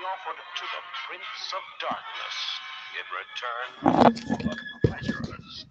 offered to the Prince of Darkness in return for the pleasures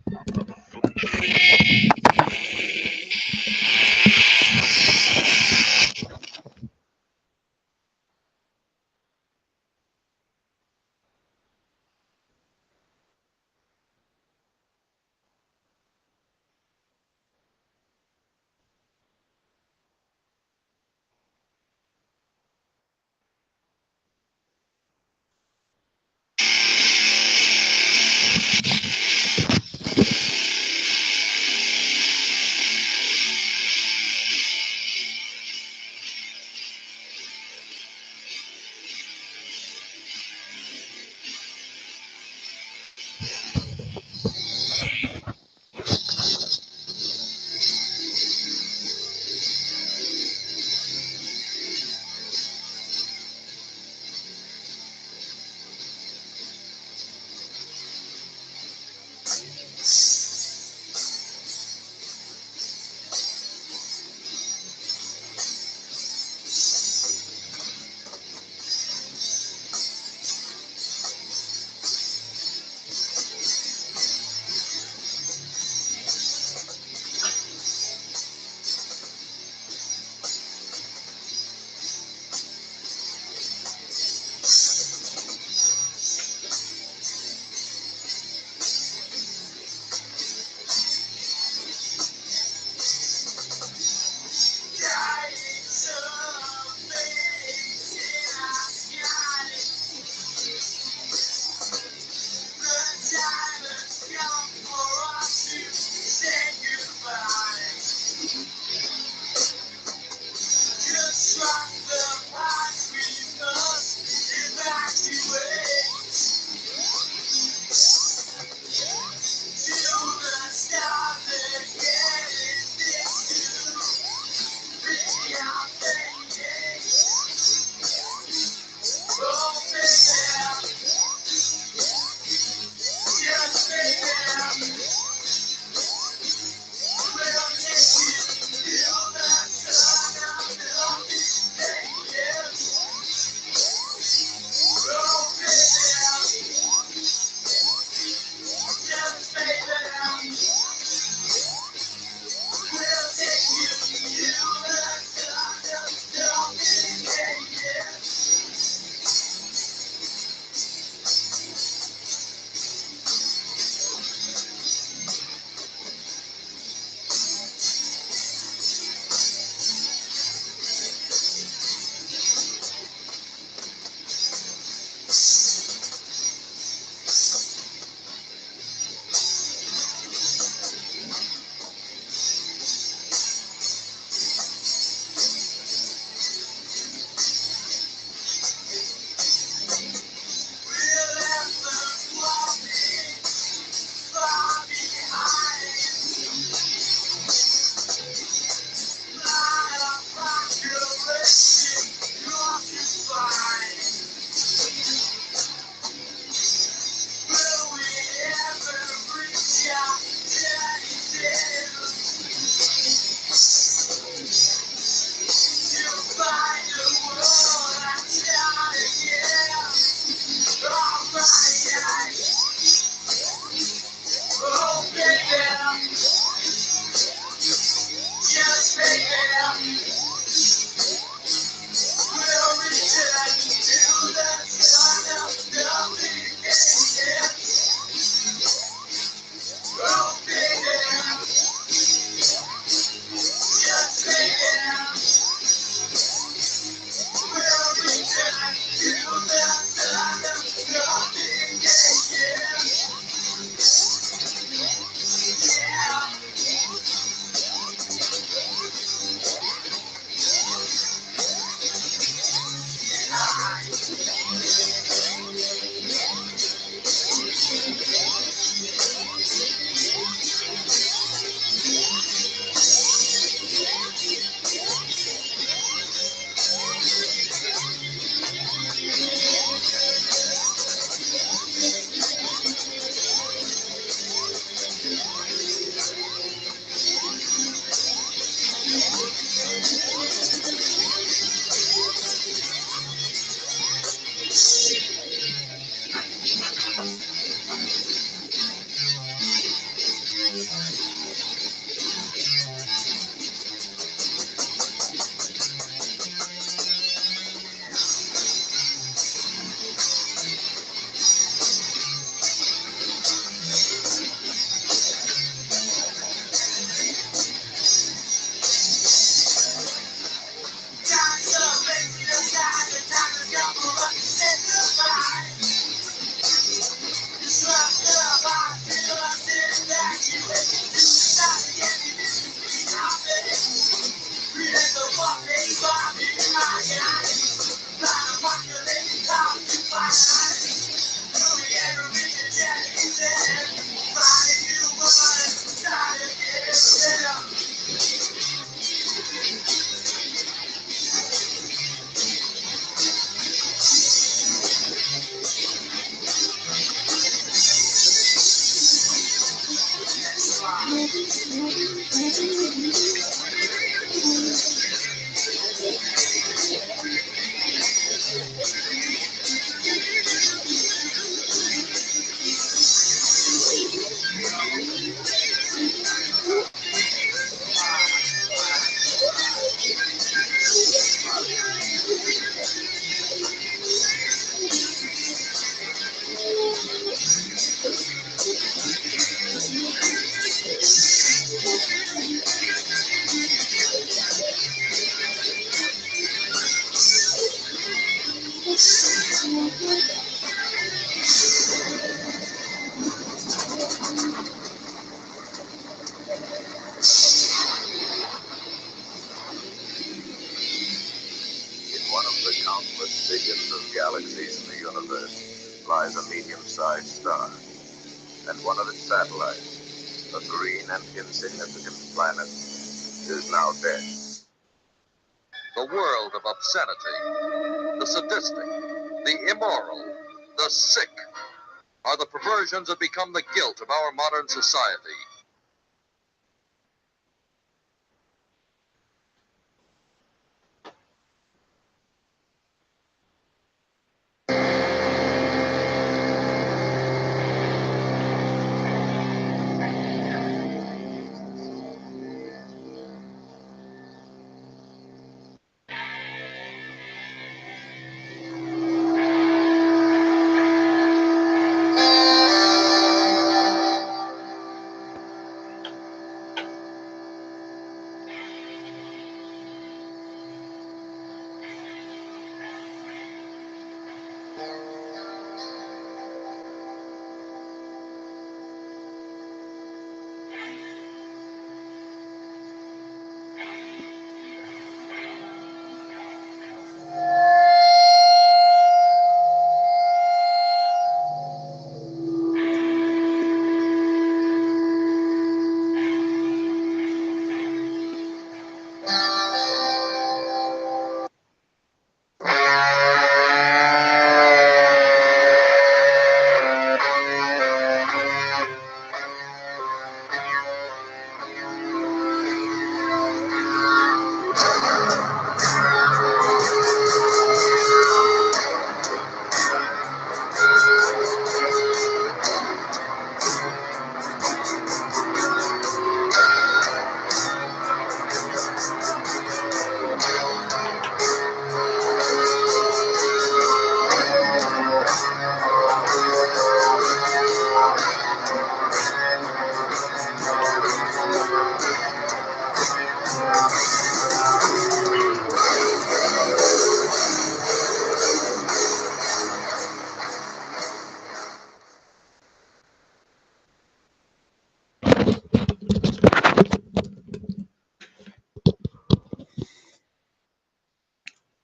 In one of the countless billions of galaxies in the universe lies a medium-sized star, and one of its satellites, a green and insignificant planet, is now dead. The world of obscenity, the sadistic, the immoral, the sick, are the perversions that become the guilt of our modern society.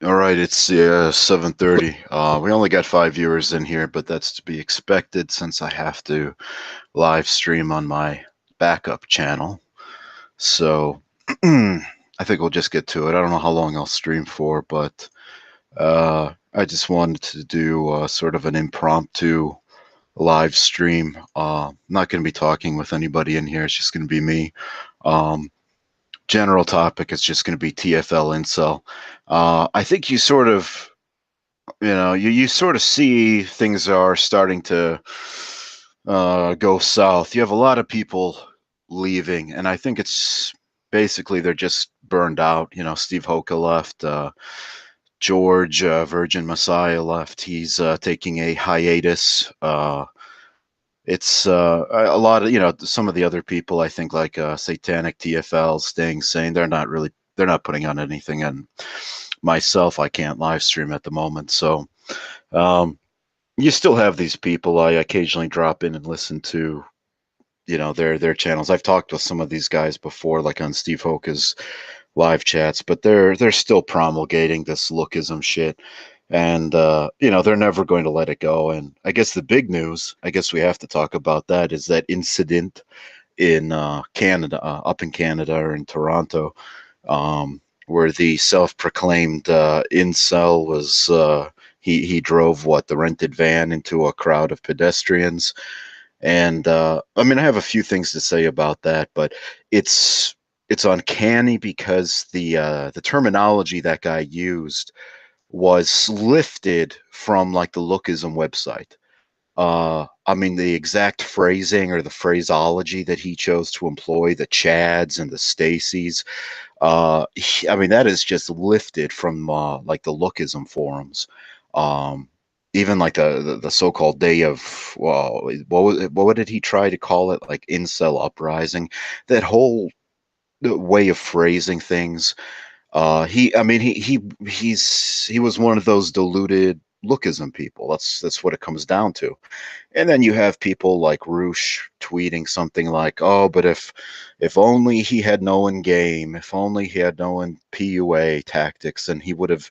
All right, it's 7:30. We only got 5 viewers in here, but that's to be expected since I have to live stream on my backup channel. So I think we'll just get to it. I don't know how long I'll stream for, but I just wanted to do sort of an impromptu live stream. I'm not going to be talking with anybody in here. It's just going to be me. General topic is just going to be TFL Incel. I think you sort of, you sort of see things are starting to go south. You have a lot of people leaving, and I think it's basically they're just burned out. Steve Hoka left. George Virgin Messiah left. He's taking a hiatus. It's a lot of, some of the other people, I think, like Satanic TFL staying sane. They're not putting on anything. And myself, I can't live stream at the moment. So you still have these people. I occasionally drop in and listen to, their channels. I've talked with some of these guys before, like on Steve Hoka's live chats, but they're still promulgating this lookism shit. And they're never going to let it go. And I guess the big news, I guess we have to talk about that, is that incident in Canada, up in Canada or in Toronto, where the self-proclaimed incel was he drove the rented van into a crowd of pedestrians, And I mean, I have a few things to say about that, but it's it's uncanny because the terminology that guy used was lifted from like the Lookism website. I mean, the exact phrasing or the phraseology that he chose to employ, the Chads and the Stacys, I mean, that is just lifted from like the Lookism forums. Um, Even like the so-called day of, well, what did he try to call it? Like incel uprising. That whole way of phrasing things. I mean, he was one of those deluded Lookism people. That's what it comes down to. And then you have people like Roosh tweeting something like, "Oh, but if only he had known game, if only he had known PUA tactics, and he would have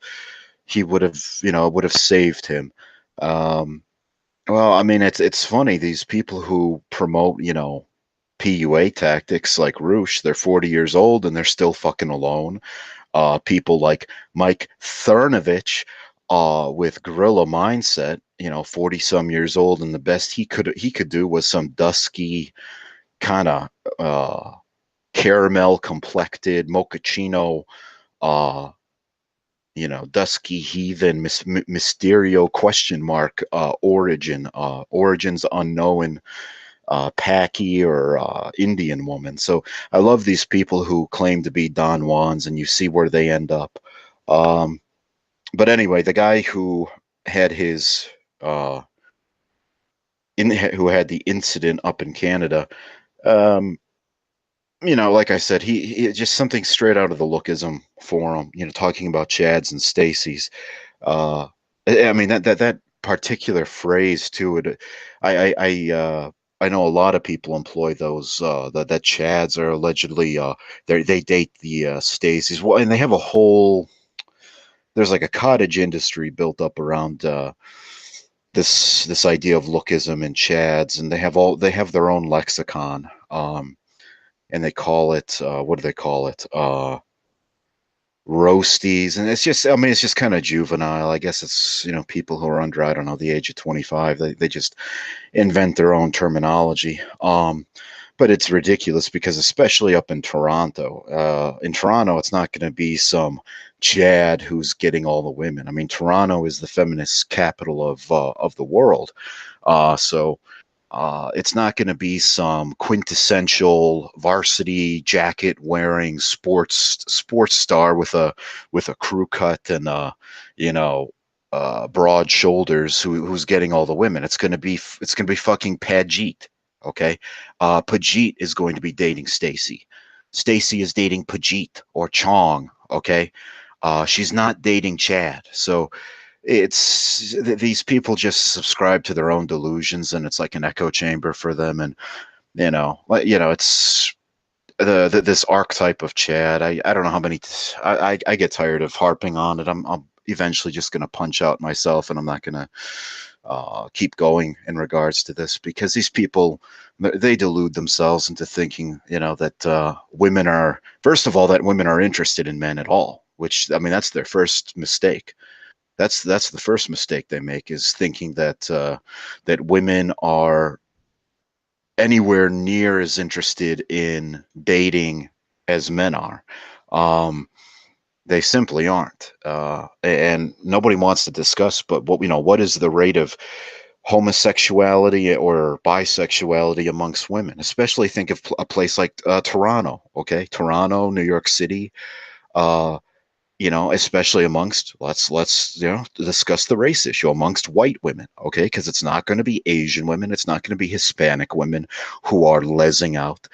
would have saved him." Um, well, I mean, it's funny these people who promote PUA tactics like Roosh, they're 40 years old and they're still fucking alone. People like Mike Cernovich with Gorilla Mindset, 40 some years old, and the best he could do was some dusky kind of caramel complected mochaccino, uh, dusky heathen Mysterio question mark origins unknown Paki or Indian woman. So I love these people who claim to be Don Juans, and you see where they end up. Um, but anyway, the guy who had his uh, who had the incident up in Canada, um, like I said, he just something straight out of the Lookism forum. Talking about Chads and Stacys. Uh, I mean that particular phrase too. I know a lot of people employ those. That Chads are allegedly they date the Stacys. Well, and they have a whole. There's like a cottage industry built up around this idea of lookism and Chads, and they have their own lexicon. And they call it what do they call it? Roasties, and it's just I mean it's just kind of juvenile. I guess it's people who are under I don't know the age of 25. They just invent their own terminology. But it's ridiculous because especially up in Toronto, it's not going to be some Chad who's getting all the women. I mean, Toronto is the feminist capital of the world. So it's not going to be some quintessential varsity jacket wearing sports star with a crew cut and you know broad shoulders who's getting all the women. It's going to be fucking Pajit. Okay, Pajit is going to be dating Stacy. Stacy is dating Pajit or Chong. Okay, she's not dating Chad. So these people just subscribe to their own delusions, and it's like an echo chamber for them. And it's this archetype of Chad. I don't know how many. I get tired of harping on it. I'm eventually just going to punch out myself, and I'm not going to keep going in regards to this because these people they delude themselves into thinking that women are first of all that women are interested in men at all, which I mean that's their first mistake. That's the first mistake they make is thinking that women are anywhere near as interested in dating as men are. Um, they simply aren't, and nobody wants to discuss. But what is the rate of homosexuality or bisexuality amongst women? Especially think of a place like Toronto. Okay, Toronto, New York City. Uh, especially amongst let's discuss the race issue amongst white women, okay? Because it's not going to be Asian women, it's not going to be Hispanic women who are lesing out.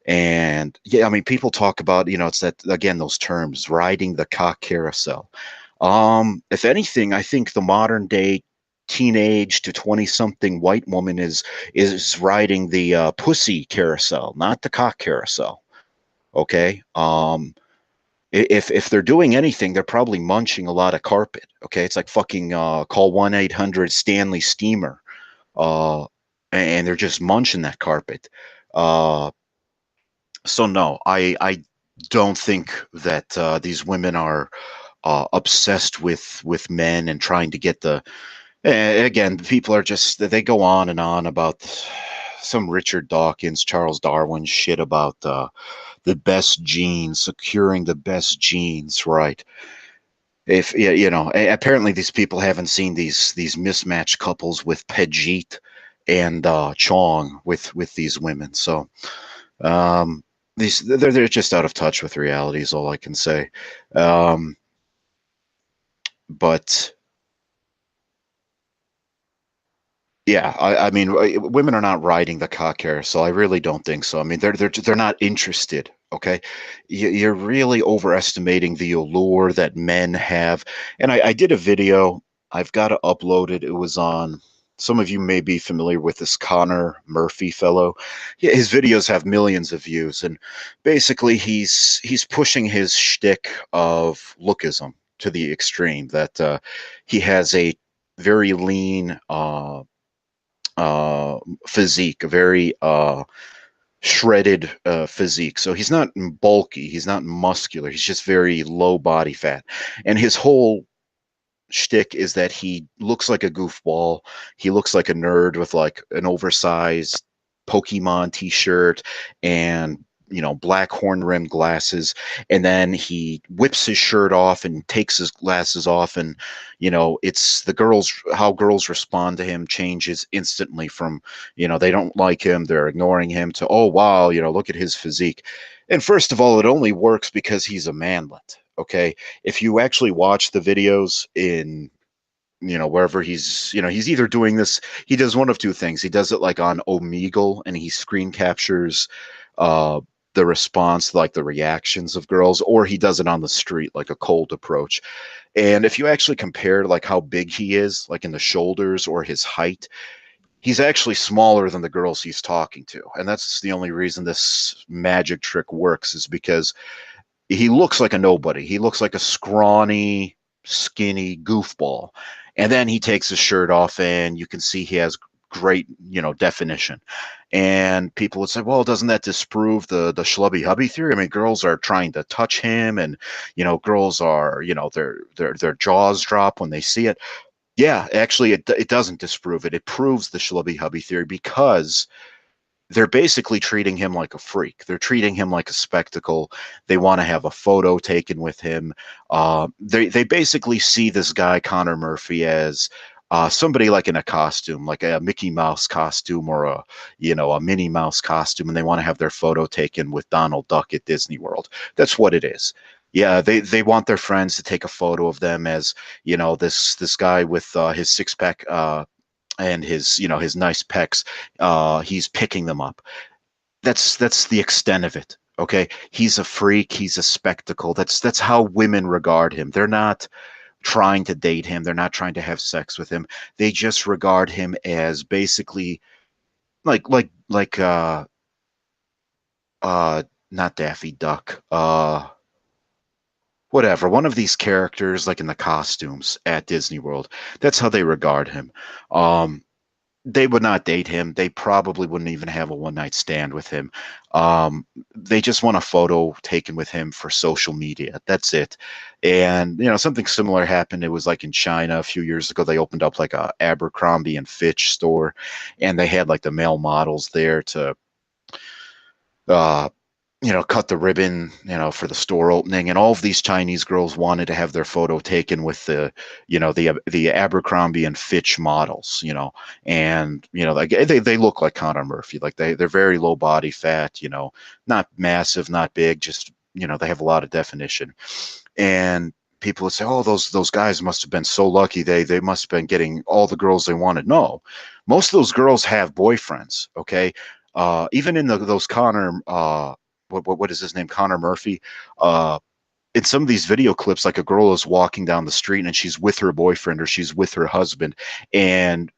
And yeah, I mean, people talk about it's that again those terms riding the cock carousel. If anything, I think the modern day teenage to 20 something white woman is riding the pussy carousel, not the cock carousel. Okay. If they're doing anything, they're probably munching a lot of carpet. Okay, it's like fucking call 1-800 Stanley Steamer, uh, and they're just munching that carpet. Uh, so no, I don't think that these women are obsessed with men and trying to get the. Again, people are just they go on and on about some Richard Dawkins, Charles Darwin shit about the best genes, securing the best genes, right? If you know, apparently these people haven't seen these mismatched couples with Pejit and Chong with these women. So um, these they're just out of touch with reality is all I can say. Um, but yeah, I mean, women are not riding the cock so I really don't think so. I mean, they're not interested. Okay, you're really overestimating the allure that men have. And I did a video. I've got to upload it. It was on. Some of you may be familiar with this Connor Murphy fellow. Yeah, his videos have millions of views, and basically he's pushing his shtick of lookism to the extreme. That he has a very lean uh, physique, a very shredded physique. So he's not bulky, he's not muscular, he's just very low body fat. And his whole shtick is that he looks like a goofball. He looks like a nerd with like an oversized Pokemon t-shirt and black horn rimmed glasses, and then he whips his shirt off and takes his glasses off, and it's the girls, how girls respond to him changes instantly from they don't like him, they're ignoring him, to oh wow, look at his physique. And first of all, it only works because he's a manlet. Okay, if you actually watch the videos in wherever he's either doing this, he does one of two things. He does it like on Omegle, and he screen captures uh the response, like the reactions of girls, or he does it on the street like a cold approach. And if you actually compare like how big he is, like in the shoulders or his height, he's actually smaller than the girls he's talking to. And that's the only reason this magic trick works, is because he looks like a nobody. He looks like a scrawny, skinny goofball. And then he takes his shirt off, and you can see he has great, definition. And people would say, well, doesn't that disprove the schlubby hubby theory? I mean, girls are trying to touch him, and girls are, their jaws drop when they see it. Yeah, actually, it doesn't disprove it. It proves the schlubby hubby theory, because they're basically treating him like a freak. They're treating him like a spectacle. They want to have a photo taken with him. They basically see this guy Connor Murphy as somebody like in a costume, like a Mickey Mouse costume, or a Minnie Mouse costume, and they want to have their photo taken with Donald Duck at Disney World. That's what it is. Yeah, they want their friends to take a photo of them as this guy with his six pack and his nice pecs, he's picking them up. That's the extent of it. Okay, he's a freak, he's a spectacle. That's how women regard him. They're not trying to date him, they're not trying to have sex with him. They just regard him as basically like uh not Daffy Duck, whatever, one of these characters like in the costumes at Disney World. That's how they regard him. They would not date him. They probably wouldn't even have a one night stand with him. They just want a photo taken with him for social media. That's it. And something similar happened. It was like in China a few years ago. They opened up like a Abercrombie and Fitch store, and they had like the male models there to uh, cut the ribbon, for the store opening, and all of these Chinese girls wanted to have their photo taken with the Abercrombie and Fitch models, and like they look like Connor Murphy, like they're very low body fat, not massive, not big, just they have a lot of definition. And people would say, oh, those guys must have been so lucky, they must have been getting all the girls they wanted. No, most of those girls have boyfriends. Okay, even in those Connor what is his name? Connor Murphy. In some of these video clips, like a girl is walking down the street and she's with her boyfriend or she's with her husband, and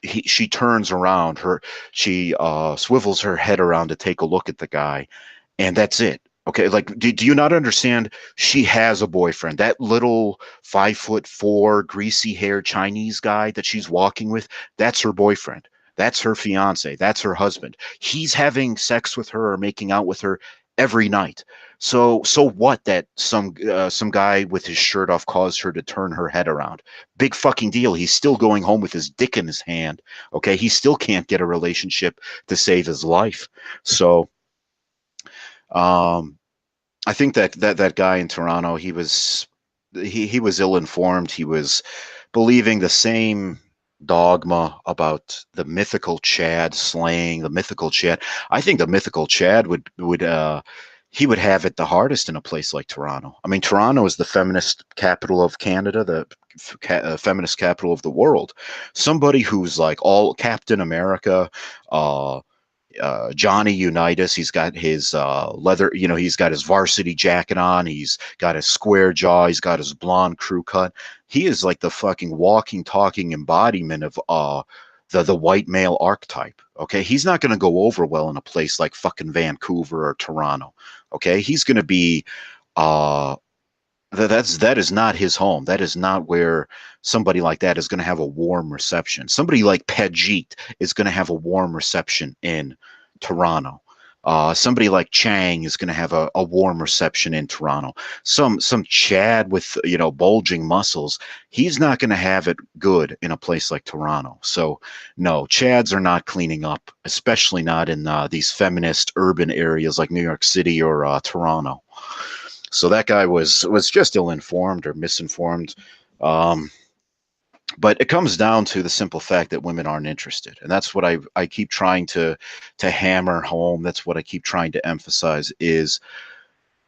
she turns around, she swivels her head around to take a look at the guy, and that's it. Okay, like do you not understand? She has a boyfriend. That little 5'4", greasy haired Chinese guy that she's walking with, that's her boyfriend. That's her fiance. That's her husband. He's having sex with her or making out with her every night. So what that some guy with his shirt off caused her to turn her head around? Big fucking deal. He's still going home with his dick in his hand. Okay, he still can't get a relationship to save his life. So um, I think that guy in Toronto, he was ill informed. He was believing the same dogma about the mythical Chad slaying the mythical Chad. I think the mythical Chad would he would have it the hardest in a place like Toronto. I mean, Toronto is the feminist capital of Canada, the feminist capital of the world. Somebody who's like all Captain America, uh, Johnny Unitas. He's got his leather, he's got his varsity jacket on. He's got his square jaw. He's got his blonde crew cut. He is like the fucking walking, talking embodiment of the white male archetype. Okay, he's not going to go over well in a place like fucking Vancouver or Toronto. Okay, he's going to be uh, that is not his home. That is not where somebody like that is going to have a warm reception. Somebody like Pajit is going to have a warm reception in Toronto. Somebody like Chang is going to have a warm reception in Toronto. Some Chad with bulging muscles, he's not going to have it good in a place like Toronto. So no, Chads are not cleaning up, especially not in these feminist urban areas like New York City or Toronto. So that guy was just ill informed or misinformed. Um, but it comes down to the simple fact that women aren't interested, and that's what I keep trying to hammer home. That's what I keep trying to emphasize is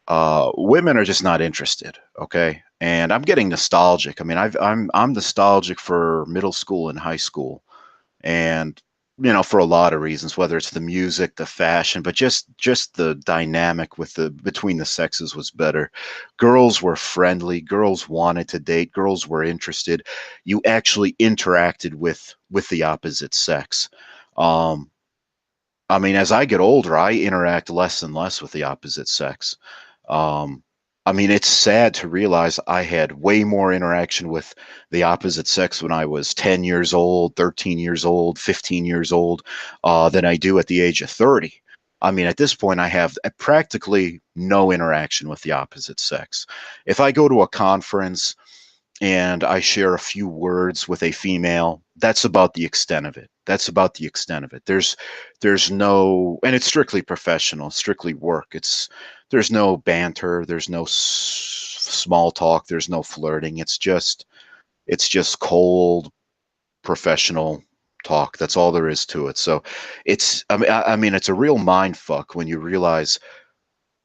women are just not interested. Okay, and I'm getting nostalgic. I mean, I'm nostalgic for middle school and high school, and for a lot of reasons, whether it's the music, the fashion, but just the dynamic with the between the sexes was better. Girls were friendly, girls wanted to date, girls were interested. You actually interacted with the opposite sex. um I mean, as I get older, I interact less and less with the opposite sex. Um, I mean, it's sad to realize I had way more interaction with the opposite sex when I was 10 years old, 13 years old, 15 years old, than I do at the age of 30. I mean, at this point, I have practically no interaction with the opposite sex. If I go to a conference and I share a few words with a female, that's about the extent of it. That's about the extent of it. There's no, and it's strictly professional, strictly work. There's no banter, there's no small talk, there's no flirting. It's just cold professional talk. That's all there is to it. So I mean it's a real mind fuck when you realize,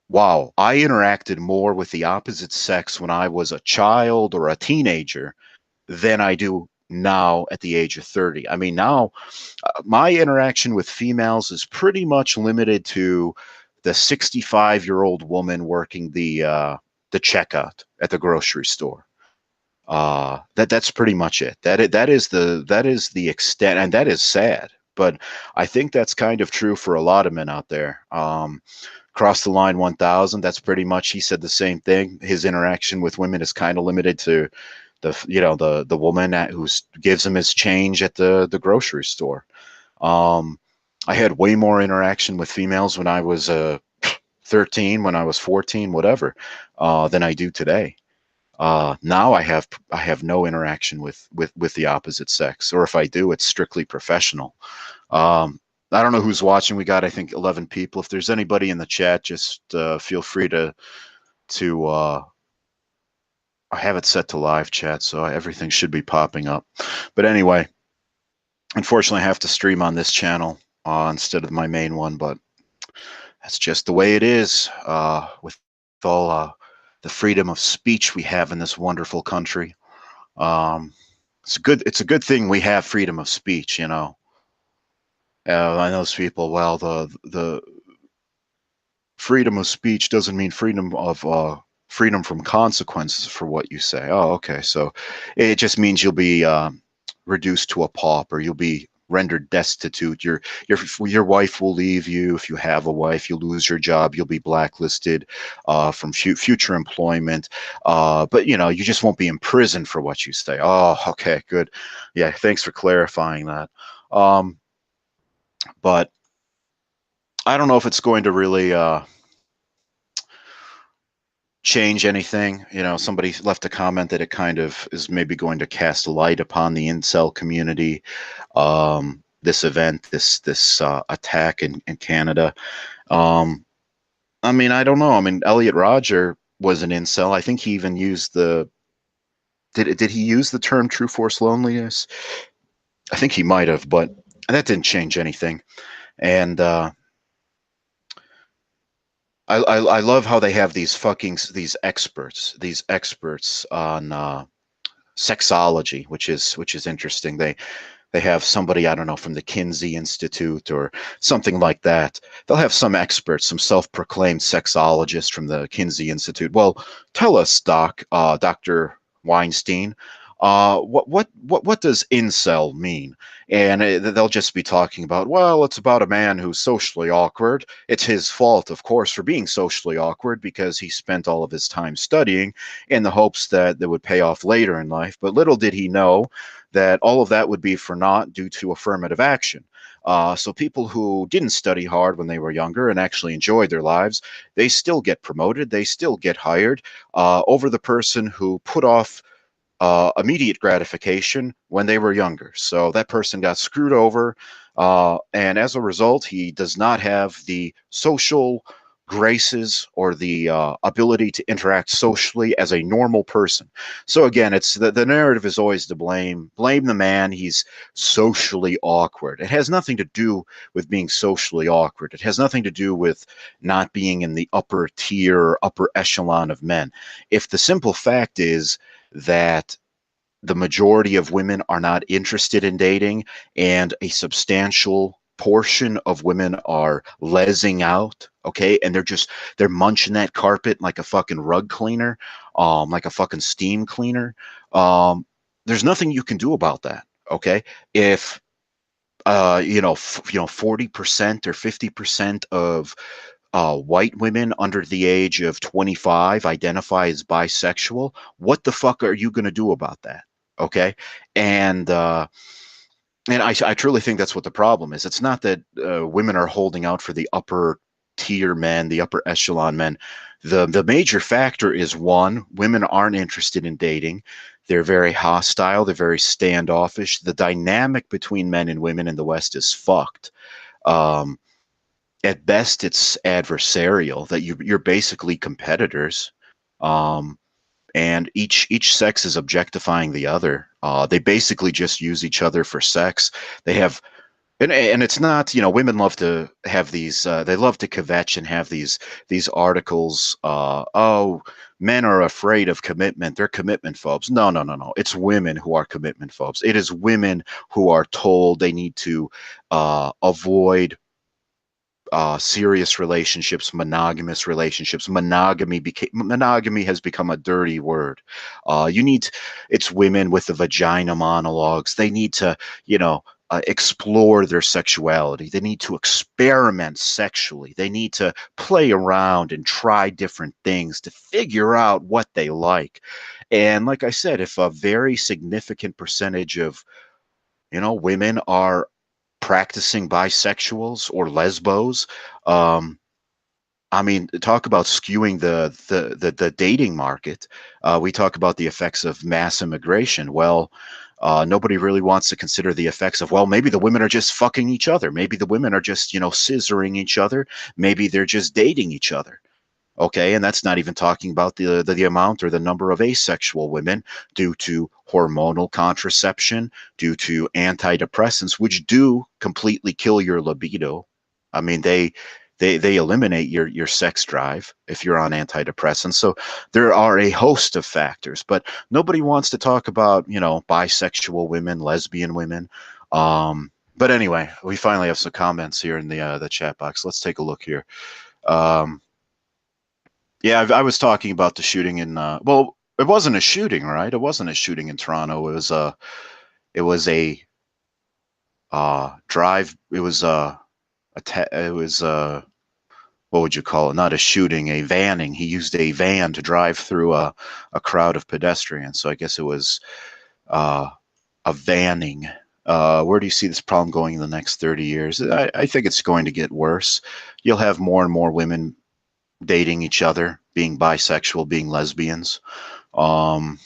wow, I interacted more with the opposite sex when I was a child or a teenager than I do now at the age of 30. I mean, now my interaction with females is pretty much limited to the 65-year-old woman working the checkout at the grocery store. That's pretty much it. That is the extent, and that is sad. But I think that's kind of true for a lot of men out there. Cross the line 1000, that's pretty much, he said the same thing. His interaction with women is kind of limited to the woman who gives him his change at the grocery store. um I had way more interaction with females when I was 13, when I was 14, whatever, than I do today. Now I have no interaction with the opposite sex, or if I do, it's strictly professional. um I don't know who's watching. We got, I think, 11 people. If there's anybody in the chat, just feel free to I have it set to live chat, so everything should be popping up. But anyway, unfortunately, I have to stream on this channel instead of my main one, but that's just the way it is with all the freedom of speech we have in this wonderful country. Um, it's a good thing we have freedom of speech. I know those people. Well, the freedom of speech doesn't mean freedom from consequences for what you say. Oh, okay. So it just means you'll be reduced to a pauper. You'll be rendered destitute. Your wife will leave you if you have a wife. You'll lose your job. You'll be blacklisted from future employment. But you just won't be imprisoned for what you say. Oh, okay, good. Yeah, thanks for clarifying that. Um, but I don't know if it's going to really change anything. You know, somebody left a comment that it kind of is maybe going to cast light upon the incel community. This event, this attack in Canada. Um, I mean, I don't know. I mean, Elliot Rodger was an incel. I think he even used the did he use the term true force loneliness? I think he might have, but that didn't change anything. And I love how they have these experts on sexology, which is interesting. They have somebody, I don't know, from the Kinsey Institute or something like that. They'll have some experts, some self-proclaimed sexologists from the Kinsey Institute. Well, tell us, Dr. Weinstein, what does incel mean? And they'll just be talking about, well, it's about a man who's socially awkward. It's his fault, of course, for being socially awkward because he spent all of his time studying in the hopes that would pay off later in life. But little did he know that all of that would be for naught due to affirmative action. So people who didn't study hard when they were younger and actually enjoyed their lives, they still get promoted, they still get hired over the person who put off immediate gratification when they were younger. So that person got screwed over, and as a result, he does not have the social graces or the ability to interact socially as a normal person. So again, it's the narrative is always to blame the man. He's socially awkward. It has nothing to do with being socially awkward. It has nothing to do with not being in the upper tier or upper echelon of men. If the simple fact is that the majority of women are not interested in dating and a substantial portion of women are lesing out, okay, and they're munching that carpet like a fucking rug cleaner, like a fucking steam cleaner. There's nothing you can do about that, okay? If 40% or 50% of white women under the age of 25 identify as bisexual, what the fuck are you going to do about that? Okay. And, I truly think that's what the problem is. It's not that women are holding out for the upper tier men, the upper echelon men. The major factor is one, women aren't interested in dating. They're very hostile. They're very standoffish. The dynamic between men and women in the West is fucked. Um, at best it's adversarial, that you're basically competitors, um, and each sex is objectifying the other. They basically just use each other for sex. They have and it's not, women love to have these they love to kvetch and have these articles, oh, men are afraid of commitment, they're commitment phobes. No, no, no, no, it's women who are commitment phobes. It is women who are told they need to avoid serious relationships, monogamous relationships. Monogamy has become a dirty word. You need It's women with the vagina monologues. They need to, explore their sexuality. They need to experiment sexually. They need to play around and try different things to figure out what they like. And like I said, if a very significant percentage of women are practicing bisexuals or lesbos. Um, I mean, talk about skewing the dating market. We talk about the effects of mass immigration. Well, nobody really wants to consider the effects of, well, maybe the women are just fucking each other. Maybe the women are just, scissoring each other. Maybe they're just dating each other. Okay, and that's not even talking about the amount or the number of asexual women due to hormonal contraception, due to antidepressants, which do completely kill your libido. I mean, they eliminate your sex drive if you're on antidepressants. So there are a host of factors, but nobody wants to talk about bisexual women, lesbian women. But anyway, we finally have some comments here in the chat box. Let's take a look here. Um, yeah, I was talking about the shooting in. Well, it wasn't a shooting, right? It wasn't a shooting in Toronto. It was a drive. It was it was what would you call it? Not a shooting, a vanning. He used a van to drive through a crowd of pedestrians. So I guess it was uh, a vanning. Where do you see this problem going in the next 30 years? I think it's going to get worse. You'll have more and more women dating each other being bisexual, being lesbians. Um,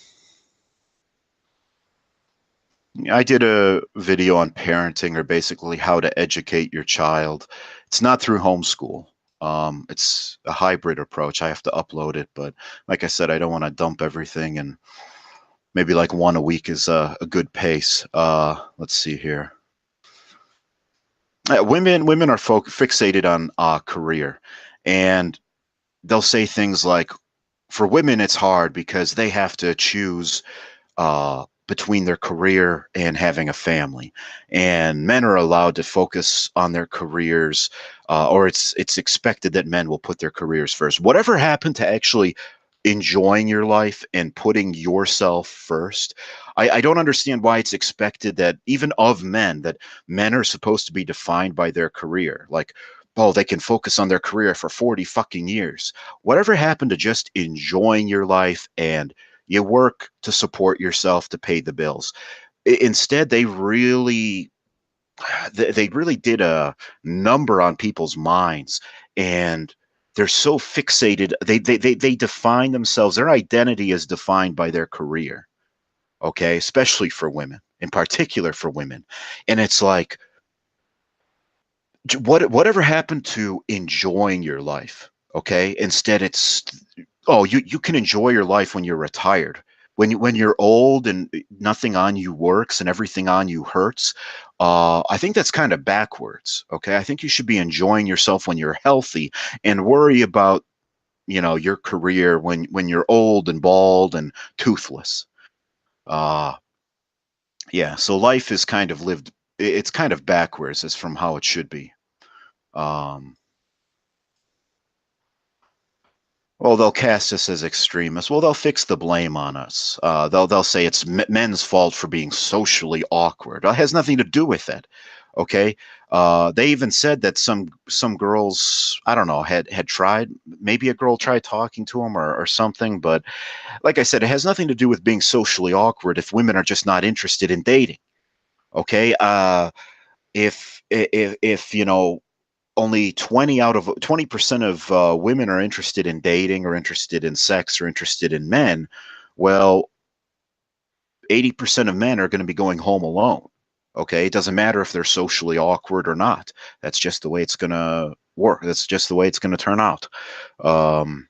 I did a video on parenting, or basically how to educate your child. It's not through homeschool. It's a hybrid approach. I have to upload it, but like I said, I don't want to dump everything, and maybe like one a week is a good pace. Let's see here. Women are fixated on career, and they'll say things like, for women, it's hard because they have to choose between their career and having a family, and men are allowed to focus on their careers, or it's expected that men will put their careers first. Whatever happened to actually enjoying your life and putting yourself first? I don't understand why it's expected that even of men, that men are supposed to be defined by their career. Like, oh, they can focus on their career for 40 fucking years. Whatever happened to just enjoying your life, and you work to support yourself to pay the bills? Instead, they really did a number on people's minds, and they're so fixated. They define themselves. Their identity is defined by their career. Okay, especially for women, in particular for women, and it's like, whatever happened to enjoying your life? Okay, instead it's, oh, you can enjoy your life when you're retired. When you're old and nothing on you works and everything on you hurts. I think that's kind of backwards. Okay, I think you should be enjoying yourself when you're healthy, and worry about, your career when you're old and bald and toothless. uh yeah, so life is kind of lived, it's kind of backwards as from how it should be. um Well, they'll cast us as extremists. Well, they'll fix the blame on us. They'll say it's men's fault for being socially awkward. It has nothing to do with it. Okay. They even said that some girls, I don't know, had tried. Maybe a girl tried talking to him, or something. But like I said, it has nothing to do with being socially awkward if women are just not interested in dating. Okay. If only 20% of women are interested in dating, or interested in sex, or interested in men, well, 80% of men are going to be going home alone. Okay, it doesn't matter if they're socially awkward or not. That's just the way it's going to work. That's just the way it's going to turn out. um,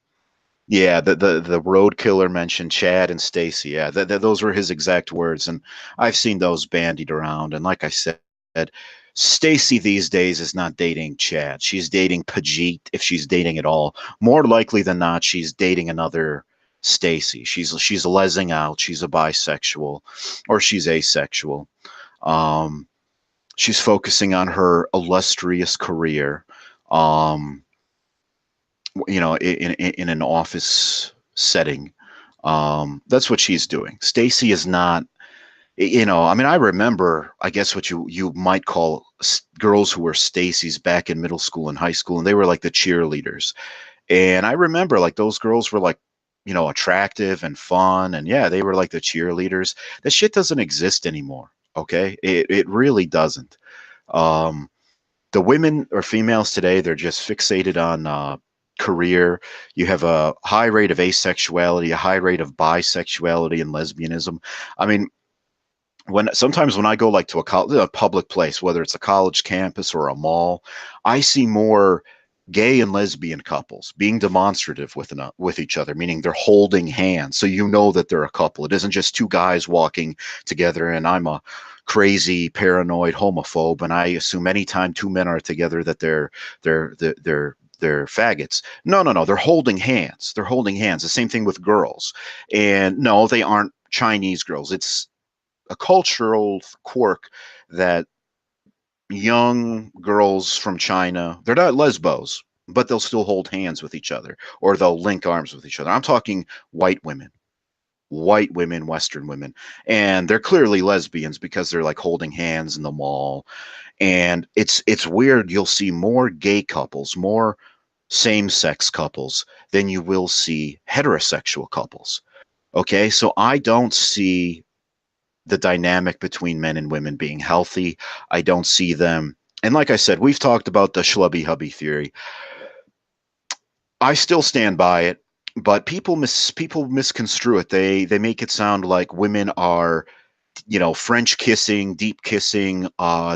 yeah, the road killer mentioned Chad and Stacy. Yeah, those were his exact words, and I've seen those bandied around. And like I said, Stacy these days is not dating Chad. She's dating Pajit, if she's dating at all. More likely than not, she's dating another Stacy. She's lesing out. She's a bisexual, or she's asexual. Um, she's focusing on her illustrious career. Um, in an office setting. That's what she's doing. Stacy is not, I mean, I remember, I guess, what you might call girls who were Stacy's back in middle school and high school, and they were like the cheerleaders. And I remember, like, those girls were like, attractive and fun, and yeah, they were like the cheerleaders. That shit doesn't exist anymore. Okay, it really doesn't. Um, the women or females today, they're just fixated on career. You have a high rate of asexuality, a high rate of bisexuality and lesbianism. I mean, sometimes when I go, like, to a public place, whether it's a college campus or a mall, I see more gay and lesbian couples being demonstrative with each other, meaning they're holding hands, so that they're a couple. It isn't just two guys walking together, and I'm a crazy paranoid homophobe, and I assume anytime two men are together that they're faggots. No, no, no. They're holding hands. They're holding hands. The same thing with girls. And no, they aren't Chinese girls. It's a cultural quirk that young girls from China, they're not lesbos, but they'll still hold hands with each other, or they'll link arms with each other. I'm talking white women, Western women, and they're clearly lesbians because they're like holding hands in the mall. And it's weird. You'll see more gay couples, more same-sex couples, than you will see heterosexual couples. Okay, so I don't see the dynamic between men and women being healthy. I don't see them. And like I said, we've talked about the schlubby hubby theory. I still stand by it. but people misconstrue it. They make it sound like women are, French kissing, deep kissing,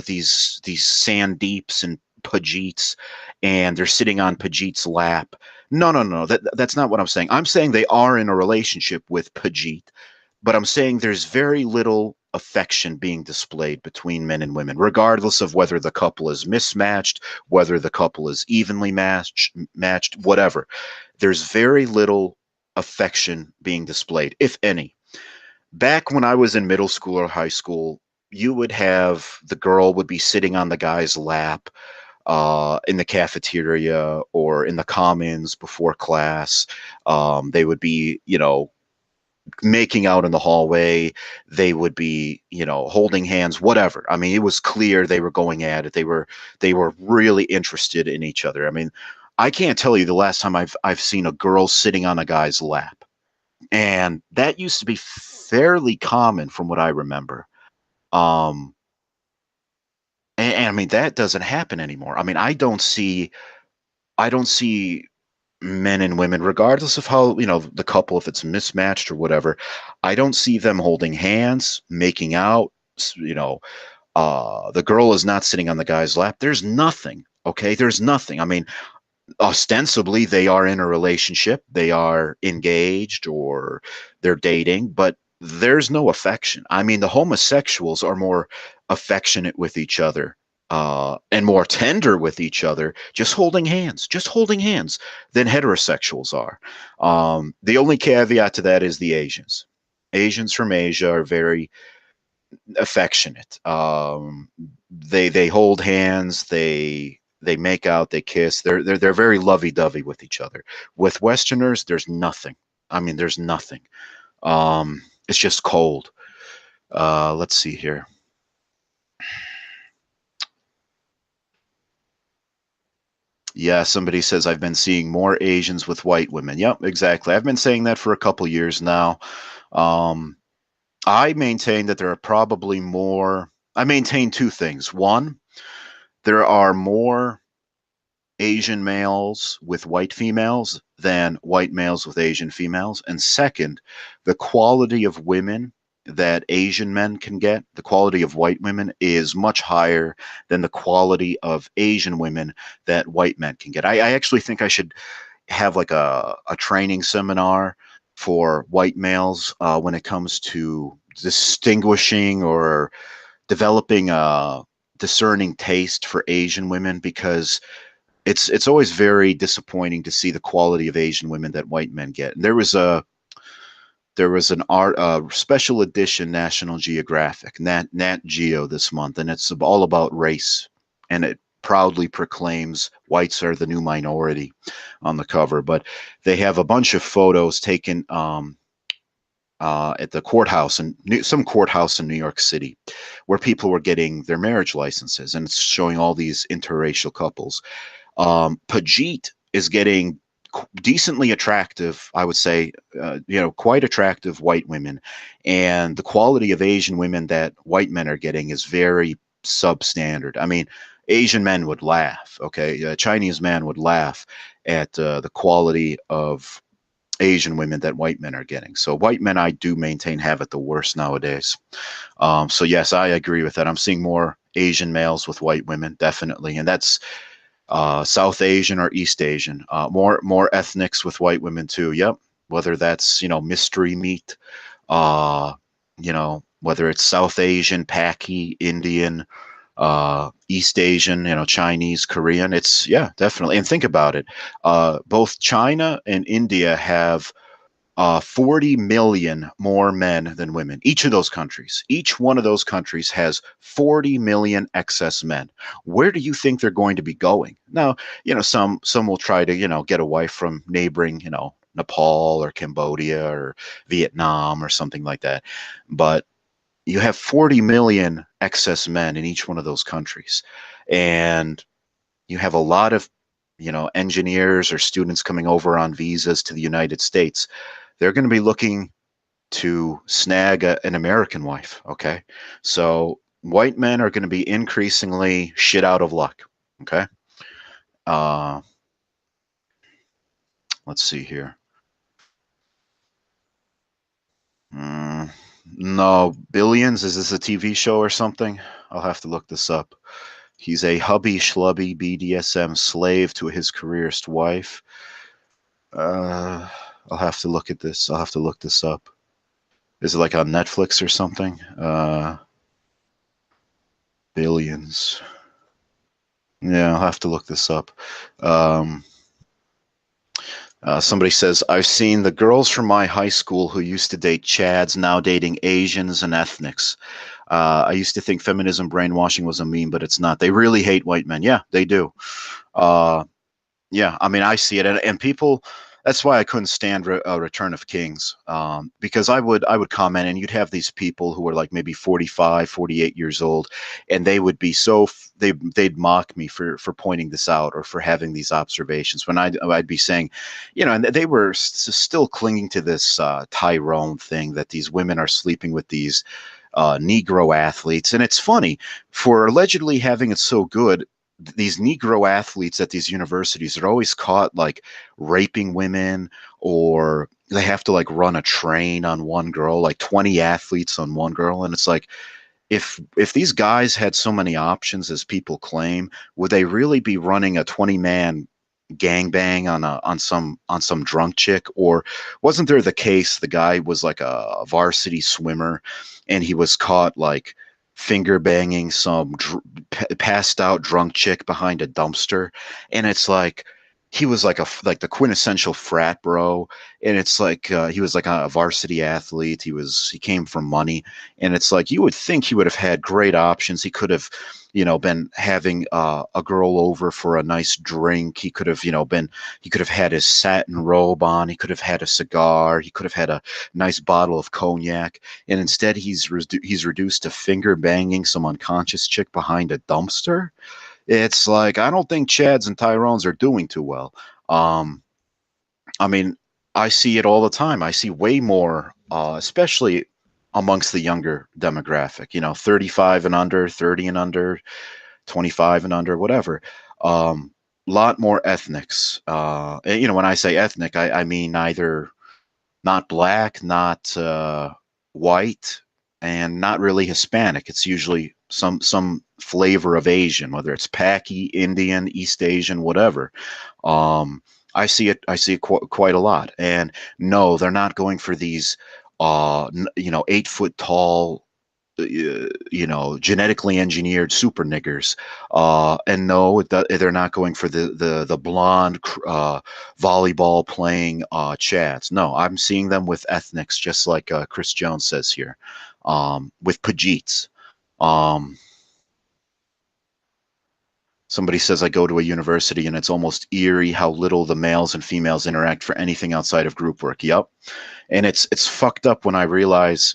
these sand deeps and Pajeets, and they're sitting on Pajeet's lap. No, no, no, that's not what I'm saying. I'm saying they are in a relationship with Pajeet, but I'm saying there's very little affection being displayed between men and women, regardless of whether the couple is mismatched, whether the couple is evenly matched, whatever. There's very little affection being displayed, if any. Back when I was in middle school or high school, you would have the girl would be sitting on the guy's lap in the cafeteria or in the commons before class. They would be, making out in the hallway. They would be, holding hands, whatever. I mean, it was clear they were going at it. They were really interested in each other. I mean, I can't tell you the last time I've seen a girl sitting on a guy's lap. And that used to be fairly common from what I remember. Um, and I mean that doesn't happen anymore. I mean, I don't see men and women, regardless of how, the couple, if it's mismatched or whatever, I don't see them holding hands, making out. The girl is not sitting on the guy's lap. There's nothing. Okay, there's nothing. I mean, ostensibly they are in a relationship, they are engaged or they're dating, but there's no affection. I mean, the homosexuals are more affectionate with each other, and more tender with each other, just holding hands, than heterosexuals are. The only caveat to that is the Asians. Asians from Asia are very affectionate. They hold hands. They make out. They kiss. They're very lovey dovey with each other. With Westerners, there's nothing. I mean, there's nothing. It's just cold. Let's see here. Yeah, somebody says I've been seeing more Asians with white women. Yep, exactly. I've been saying that for a couple years now. Um, I maintain that there are probably more. I maintain two things. One, there are more Asian males with white females than white males with Asian females. And second, the quality of women that Asian men can get, the quality of white women is much higher than the quality of Asian women that white men can get. I actually think I should have like a training seminar for white males when it comes to distinguishing or developing a discerning taste for Asian women, because it's always very disappointing to see the quality of Asian women that white men get. And there was an art special edition National Geographic Nat Geo this month, and it's all about race, and it proudly proclaims whites are the new minority on the cover. But they have a bunch of photos taken at the courthouse and some courthouse in New York City, where people were getting their marriage licenses, and it's showing all these interracial couples. Pajit is getting decently attractive, I would say, quite attractive white women, and the quality of Asian women that white men are getting is very substandard. I mean, Asian men would laugh. Okay, a Chinese man would laugh at the quality of Asian women that white men are getting. So white men, I do maintain, have it the worst nowadays. So yes, I agree with that. I'm seeing more Asian males with white women, definitely, and that's South Asian or East Asian. More ethnics with white women too. Yep. Whether that's mystery meat, whether it's South Asian, Paki, Indian, East Asian, Chinese, Korean. It's yeah, definitely. And think about it. Both China and India have 40 million more men than women. Each of those countries, each one of those countries has 40 million excess men. Where do you think they're going to be going? Now, some will try to, get a wife from neighboring, Nepal or Cambodia or Vietnam or something like that. But you have 40 million excess men in each one of those countries. And you have a lot of, engineers or students coming over on visas to the United States. They're going to be looking to snag an American wife. Okay. So white men are going to be increasingly shit out of luck. Okay. Uh, let's see here. Mm, no, Billions. Is this a TV show or something? I'll have to look this up. He's a hubby schlubby BDSM slave to his careerist wife. Uh, I'll have to look at this. I'll have to look this up. Is it like on Netflix or something? Billions. Yeah, I'll have to look this up. Um, Somebody says, I've seen the girls from my high school who used to date Chads now dating Asians and ethnics. I used to think feminism brainwashing was a meme, but it's not. They really hate white men. Yeah, they do. Uh, Yeah, I mean, I see it, and people. That's why I couldn't stand Return of Kings, because I would comment, and you'd have these people who were like maybe 45, 48 years old, and they would be they'd mock me for pointing this out or for having these observations when I'd be saying, and they were still clinging to this Tyrone thing that these women are sleeping with these Negro athletes, and it's funny for allegedly having it so good, these Negro athletes at these universities are always caught like raping women, or they have to like run a train on one girl, like 20 athletes on one girl. And it's like, if these guys had so many options as people claim, would they really be running a 20-man gangbang on some drunk chick? Or wasn't there the case the guy was like a varsity swimmer and he was caught like finger banging some passed out drunk chick behind a dumpster? And it's like he was like the quintessential frat bro, and it's like he was like a varsity athlete. He came from money, and it's like you would think he would have had great options. He could have, been having a girl over for a nice drink. He could have, he could have had his satin robe on. He could have had a cigar. He could have had a nice bottle of cognac. And instead, he's reduced to finger banging some unconscious chick behind a dumpster. It's like I don't think Chads and Tyrones are doing too well. Um, I mean, I see it all the time. I see way more, especially amongst the younger demographic, 35 and under, 30 and under, 25 and under, whatever. Um, Lot more ethnics. And, when I say ethnic, I mean either not black, not white, and not really Hispanic. It's usually some flavor of Asian, whether it's Paki, Indian, East Asian, whatever. Um, I see it quite a lot. And no, they're not going for these, 8 foot tall, genetically engineered super niggers. And no, they're not going for the blonde, volleyball playing chads. No, I'm seeing them with ethnics, just like Chris Jones says here, with Pajeets. Um, Somebody says I go to a university and it's almost eerie how little the males and females interact for anything outside of group work. Yep. And it's fucked up when I realize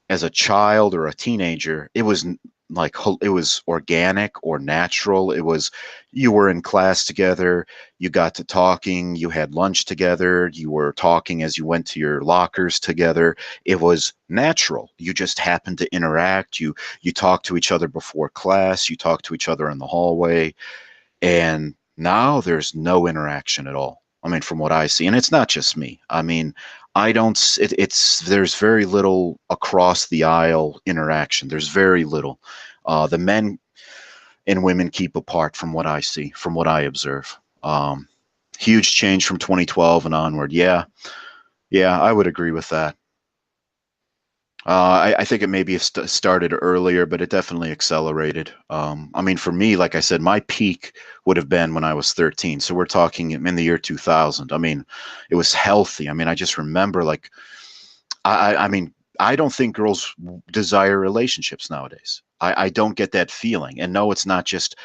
as a child or a teenager, it was like it was organic or natural. It was you were in class together, you got to talking, you had lunch together, you were talking as you went to your lockers together. It was natural. You just happened to interact. You talked to each other before class, you talked to each other in the hallway, and now there's no interaction at all. I mean, from what I see, and it's not just me. I mean, I don't. It's there's very little across the aisle interaction. There's very little. The men and women keep apart from what I see, from what I observe. Huge change from 2012 and onward. Yeah, yeah, I would agree with that. I think it maybe started earlier, but it definitely accelerated. I mean, for me, like I said, my peak would have been when I was 13. So we're talking in the year 2000. I mean, it was healthy. I mean, I just remember like, I mean, I don't think girls desire relationships nowadays. I don't get that feeling. And no, it's not just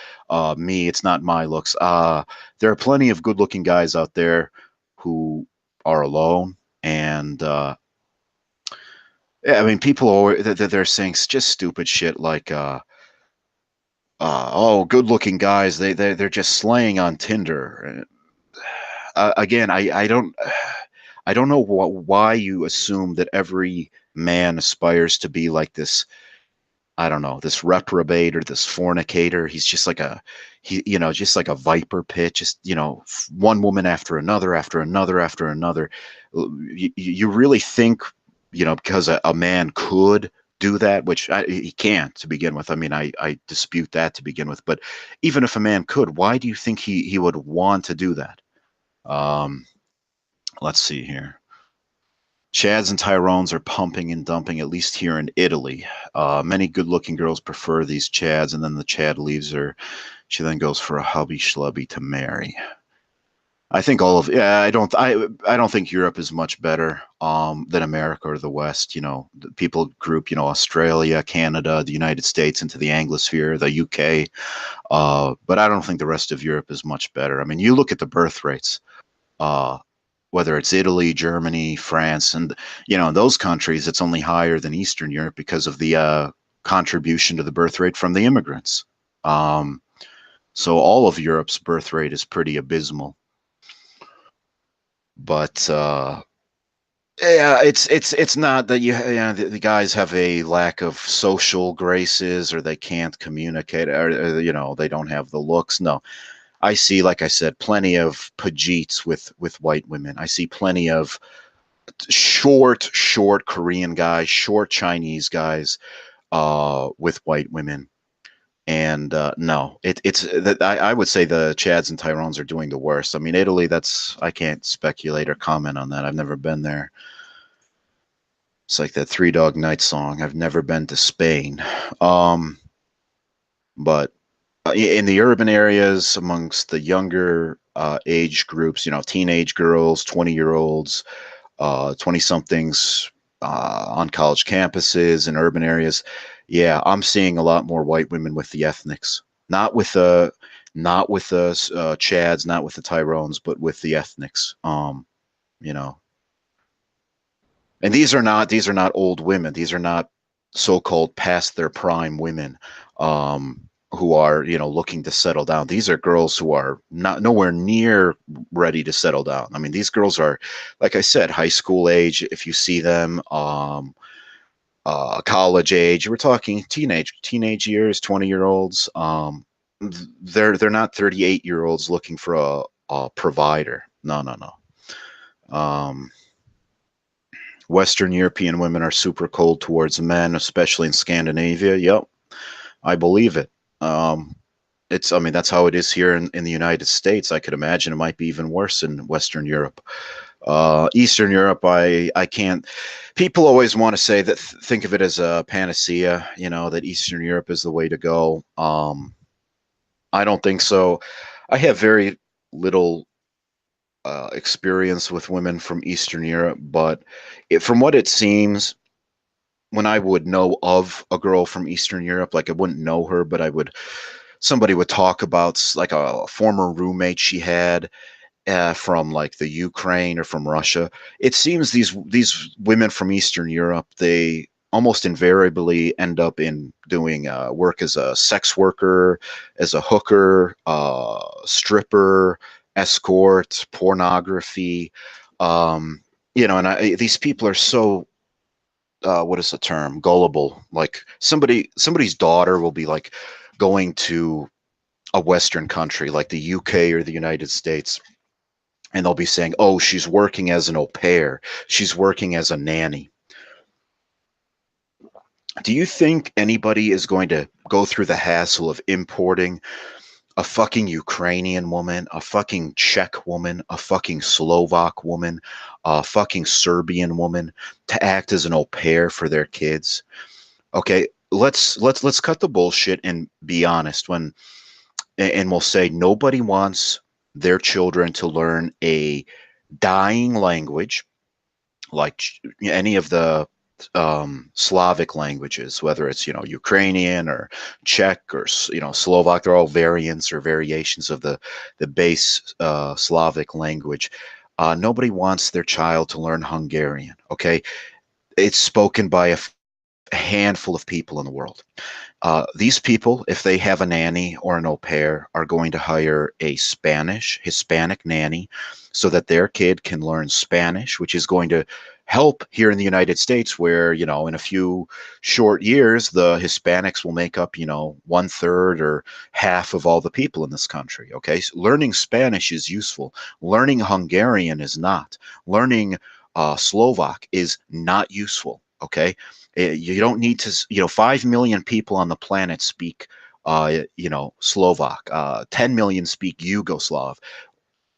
me. It's not my looks. There are plenty of good-looking guys out there who are alone, and yeah, I mean, people are they're saying just stupid shit like, "Oh, good-looking guys, they're just slaying on Tinder." Again, I don't know why you assume that every man aspires to be like this. I don't know, this reprobate or this fornicator. He's just like just like a viper pit, just one woman after another, after another, after another. You really think because a man could do that, which he can't to begin with. I mean, I dispute that to begin with. But even if a man could, why do you think he would want to do that? Um, let's see here. Chads and Tyrones are pumping and dumping, at least here in Italy. Many good looking girls prefer these Chads, and then the Chad leaves her. She then goes for a hubby schlubby to marry. I think all of yeah. I don't think Europe is much better than America or the West. People group Australia, Canada, the United States into the Anglosphere, the UK. But I don't think the rest of Europe is much better. I mean, you look at the birth rates. Uh, whether it's Italy, Germany, France, and in those countries, it's only higher than Eastern Europe because of the contribution to the birth rate from the immigrants. Um, so all of Europe's birth rate is pretty abysmal. But yeah, it's not that the guys have a lack of social graces or they can't communicate or they don't have the looks. No, I see, like I said, plenty of pajeets with white women. I see plenty of short Korean guys, short Chinese guys with white women. And no, it's that I would say the Chads and Tyrones are doing the worst. I mean, Italy, I can't speculate or comment on that. I've never been there. It's like that Three Dog Night song. I've never been to Spain. Um, but in the urban areas, amongst the younger age groups, teenage girls, 20-year-olds, 20 somethings on college campuses and urban areas. Yeah, I'm seeing a lot more white women with the ethnics, not with the Chads, not with the Tyrones, but with the ethnics. You know, and these are not old women. These are not so-called past their prime women who are looking to settle down. These are girls who are not nowhere near ready to settle down. I mean, these girls are, like I said, high school age. If you see them, college age. We're talking teenage years, 20-year-olds. They're not 38-year-olds looking for a provider. No, no, no. Western European women are super cold towards men, especially in Scandinavia. Yep, I believe it. Um, I mean, that's how it is here in the United States. I could imagine it might be even worse in Western Europe. Eastern Europe, I can't. People always want to say that, think of it as a panacea, that Eastern Europe is the way to go. I don't think so. I have very little experience with women from Eastern Europe, but from what it seems, when I would know of a girl from Eastern Europe, like I wouldn't know her, but somebody would talk about like a former roommate she had from like the Ukraine or from Russia. It seems these women from Eastern Europe, they almost invariably end up in doing work as a sex worker, as a hooker, stripper, escort, pornography. These people are so what is the term, gullible. Like somebody's daughter will be like going to a Western country like the UK or the United States, and they'll be saying, "Oh, she's working as an au pair. She's working as a nanny." Do you think anybody is going to go through the hassle of importing a fucking Ukrainian woman, a fucking Czech woman, a fucking Slovak woman, a fucking Serbian woman to act as an au pair for their kids? Okay, let's cut the bullshit and be honest. And we'll say nobody wants their children to learn a dying language like any of the Slavic languages, whether it's Ukrainian or Czech or Slovak. They're all variants or variations of the base Slavic language. Nobody wants their child to learn Hungarian. Okay, it's spoken by a handful of people in the world. These people, if they have a nanny or an au pair, are going to hire a Hispanic nanny so that their kid can learn Spanish, which is going to help here in the United States, where, in a few short years, the Hispanics will make up, one third or half of all the people in this country. Okay. So learning Spanish is useful. Learning Hungarian is not. Learning Slovak is not useful. Okay, you don't need to. 5 million people on the planet speak. Slovak. 10 million speak Yugoslav.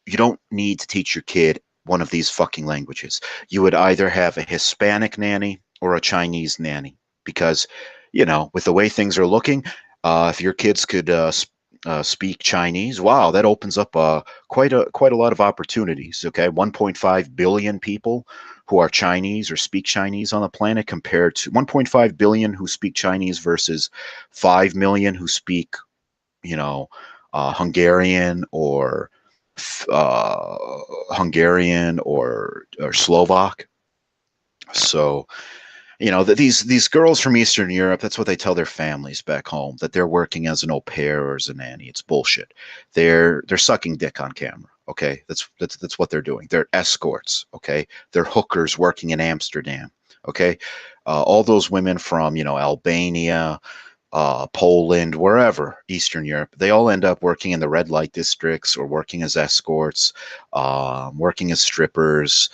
You don't need to teach your kid one of these fucking languages. You would either have a Hispanic nanny or a Chinese nanny because, with the way things are looking, if your kids could speak Chinese, wow, that opens up quite a lot of opportunities. Okay, 1.5 billion people who are Chinese or speak Chinese on the planet compared to 1.5 billion who speak Chinese versus 5 million who speak Hungarian or uh, Hungarian or Slovak. So these girls from Eastern Europe, that's what they tell their families back home, that they're working as an au pair or as a nanny. It's bullshit. They're sucking dick on camera. Okay, that's what they're doing. They're escorts. Okay, they're hookers working in Amsterdam. Okay, all those women from Albania, Poland, wherever, Eastern Europe, they all end up working in the red light districts or working as escorts, working as strippers.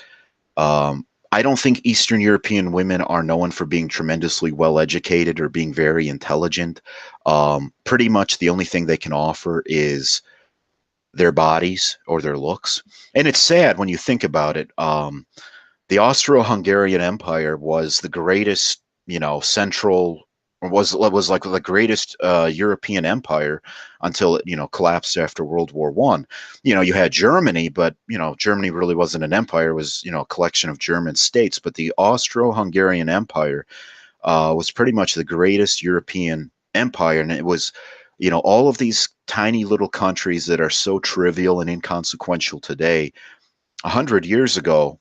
I don't think Eastern European women are known for being tremendously well educated or being very intelligent. Pretty much the only thing they can offer is their bodies or their looks. And it's sad when you think about it. The Austro-Hungarian Empire was the greatest, central was like the greatest European empire until it collapsed after World War One. You had Germany, but Germany really wasn't an empire; it was a collection of German states. But the Austro-Hungarian Empire was pretty much the greatest European empire, and it was. All of these tiny little countries that are so trivial and inconsequential today, 100 years ago,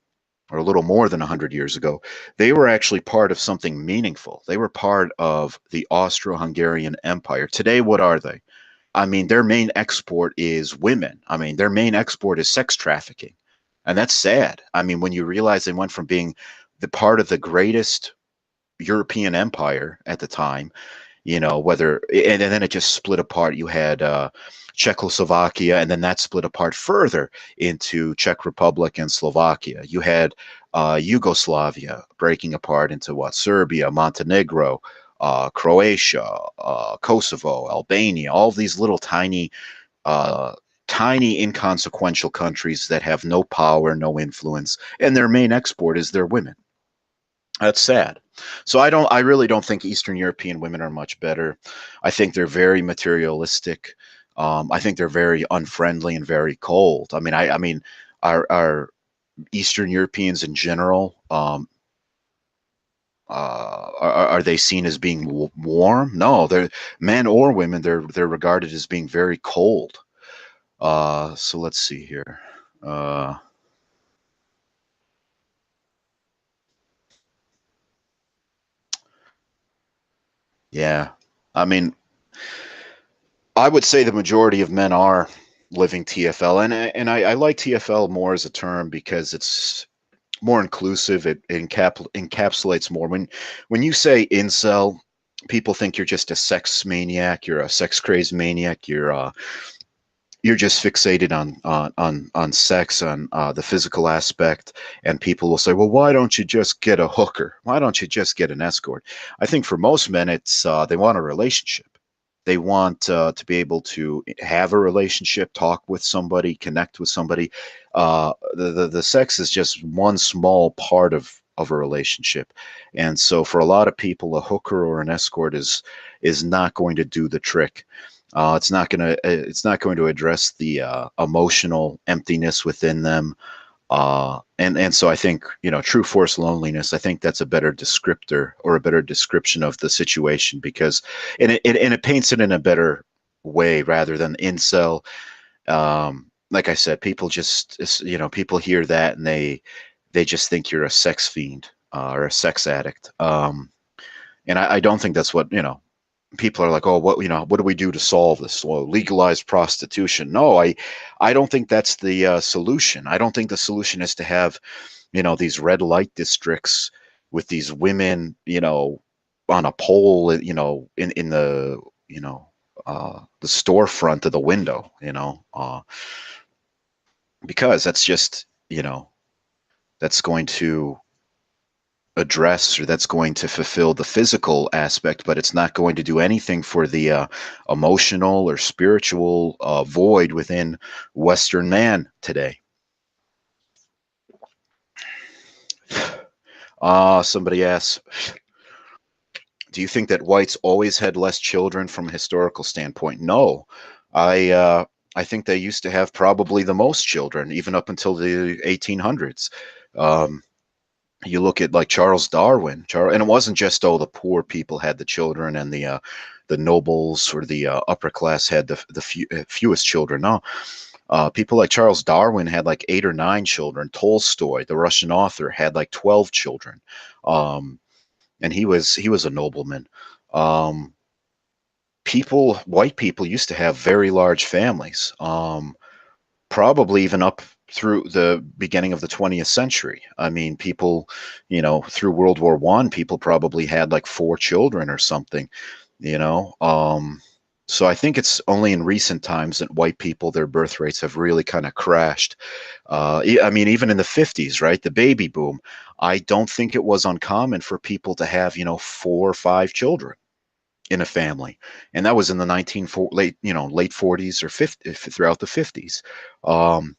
or a little more than 100 years ago, they were actually part of something meaningful. They were part of the Austro Hungarian Empire. Today, what are they? I mean, their main export is women. I mean, their main export is sex trafficking. And that's sad. I mean, when you realize they went from being the part of the greatest European empire at the time, whether, and then it just split apart. You had Czechoslovakia, and then that split apart further into Czech Republic and Slovakia. You had Yugoslavia breaking apart into what? Serbia, Montenegro, Croatia, Kosovo, Albania, all these little uh, tiny inconsequential countries that have no power, no influence, and their main export is their women. That's sad. So I really don't think Eastern European women are much better. I think they're very materialistic. I think they're very unfriendly and very cold. I mean, our Eastern Europeans in general, are they seen as being warm? No, they're men or women. They're regarded as being very cold. So let's see here. Uh, yeah, I mean, I would say the majority of men are living TFL, and I like TFL more as a term because it's more inclusive. It encapsulates more. When you say incel, people think you're just a sex maniac, you're a sex crazed maniac, you're just fixated on sex, on the physical aspect, and people will say, well, why don't you just get a hooker? Why don't you just get an escort? I think for most men, it's they want a relationship. They want to be able to have a relationship, talk with somebody, connect with somebody. The sex is just one small part of a relationship, and so for a lot of people, a hooker or an escort is not going to do the trick. It's not going to address the emotional emptiness within them. And so I think true force loneliness. I think that's a better descriptor or a better description of the situation because and it paints it in a better way rather than incel. Like I said, people just people hear that and they just think you're a sex fiend or a sex addict. And I don't think that's what people are like, oh, what do we do to solve this? Well, legalize prostitution. No, I don't think that's the solution. I don't think the solution is to have, these red light districts with these women, on a pole, in the storefront of the window, because that's just, that's going to address or that's going to fulfill the physical aspect, but it's not going to do anything for the emotional or spiritual void within Western man today. Somebody asks, do you think that whites always had less children from a historical standpoint? No, I uh, I think they used to have probably the most children, even up until the 1800s. Um, you look at like Charles Darwin, and it wasn't just the poor people had the children and the nobles or the upper class had the fewest children. No, people like Charles Darwin had like 8 or 9 children. Tolstoy, the Russian author, had like 12 children. Um, and he was a nobleman. Um, white people used to have very large families, probably even up through the beginning of the 20th century. I mean, people, through World War One, people probably had like 4 children or something. You know, so I think it's only in recent times that white people, their birth rates have really kind of crashed. I mean, even in the 50s, right? The baby boom. I don't think it was uncommon for people to have, 4 or 5 children in a family, and that was in the late 40s or 50 throughout the 50s. Um,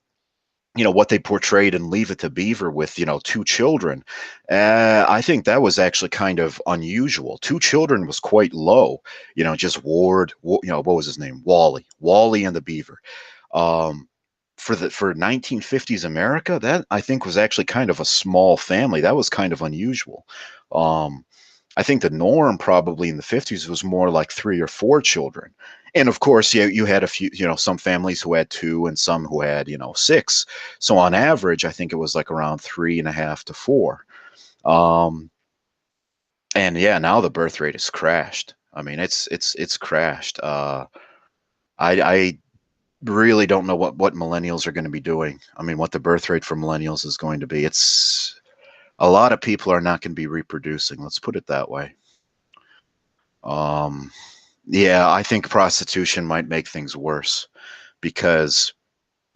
what they portrayed in Leave It to Beaver with 2 children, I think that was actually kind of unusual. 2 children was quite low. Just what was his name, Wally and the Beaver. um, for 1950s America, that I think was actually kind of a small family. That was kind of unusual. um, I think the norm probably in the 50s was more like 3 or 4 children. And of course, you had a few, some families who had 2 and some who had, 6. So on average, I think it was like around 3.5 to 4. Um, and yeah, now the birth rate has crashed. I mean, it's crashed. I really don't know what millennials are going to be doing. I mean, what the birth rate for millennials is going to be. It's a lot of people are not going to be reproducing. Let's put it that way. Um, Yeah, I think prostitution might make things worse because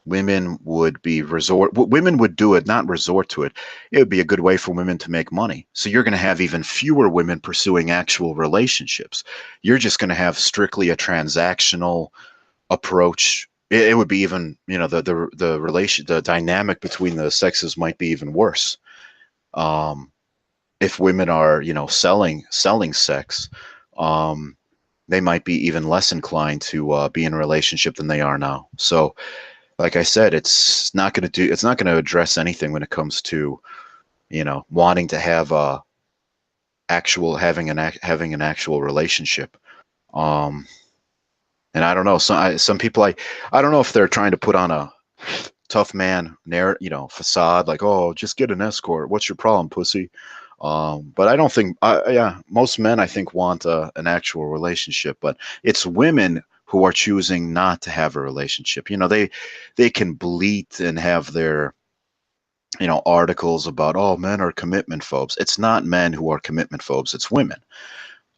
women would do it, not resort to it. It would be a good way for women to make money. So you're going to have even fewer women pursuing actual relationships. You're just going to have strictly a transactional approach. It would be even, the dynamic between the sexes might be even worse. Um, if women are, selling sex, um, they might be even less inclined to be in a relationship than they are now. So, like I said, it's not going to address anything when it comes to, wanting to have having an actual relationship. Um, and I don't know, some people, I don't know if they're trying to put on a tough man facade, like, oh, just get an escort. What's your problem, pussy? But I don't think, yeah, most men I think want an actual relationship, but it's women who are choosing not to have a relationship. They can bleat and have their, articles about, oh, men are commitment phobes. It's not men who are commitment phobes. It's women.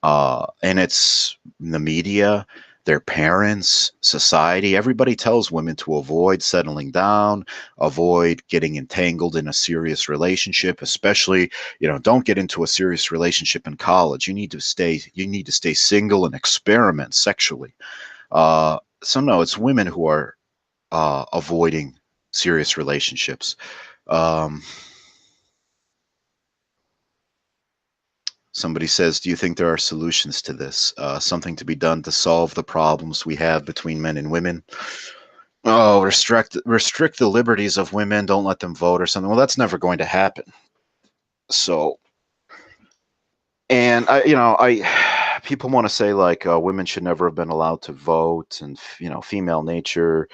And it's the media, their parents, society. Everybody tells women to avoid settling down, avoid getting entangled in a serious relationship, especially, don't get into a serious relationship in college. You need to stay single and experiment sexually. So no, it's women who are avoiding serious relationships. Um, Somebody says, do you think there are solutions to this? Something to be done to solve the problems we have between men and women? Oh, restrict the liberties of women, don't let them vote or something. Well, that's never going to happen. So, and I people want to say like women should never have been allowed to vote, and female nature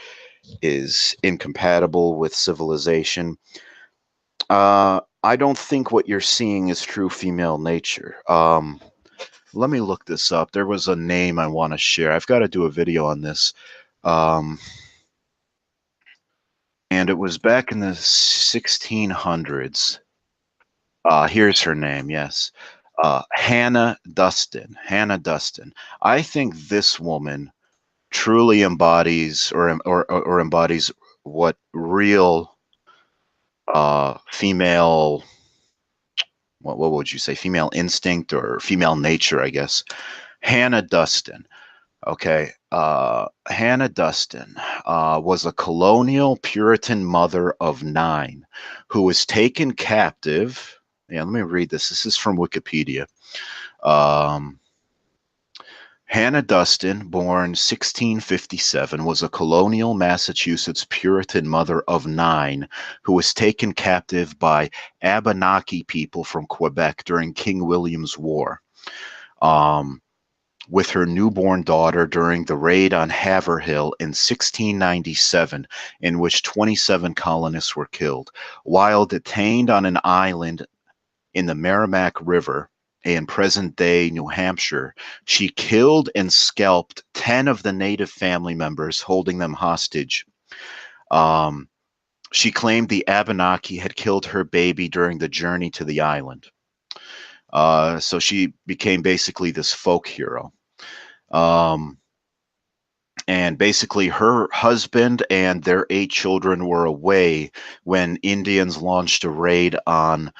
is incompatible with civilization. I don't think what you're seeing is true female nature. Let me look this up. There was a name I want to share. I've got to do a video on this. Um, and it was back in the 1600s. Here's her name. Yes. Hannah Dustin. Hannah Dustin. I think this woman truly embodies or embodies what real female, what would you say, female instinct or female nature, I guess. Hannah Duston. Okay. Hannah Duston was a colonial Puritan mother of 9 who was taken captive. Yeah, let me read this. This is from Wikipedia. Um, Hannah Duston, born 1657, was a colonial Massachusetts Puritan mother of 9 who was taken captive by Abenaki people from Quebec during King William's War. Um, with her newborn daughter during the raid on Haverhill in 1697, in which 27 colonists were killed. While detained on an island in the Merrimack River in present day New Hampshire, she killed and scalped 10 of the native family members, holding them hostage. Um, she claimed the Abenaki had killed her baby during the journey to the island. So she became basically this folk hero. Um, and basically her husband and their 8 children were away when Indians launched a raid on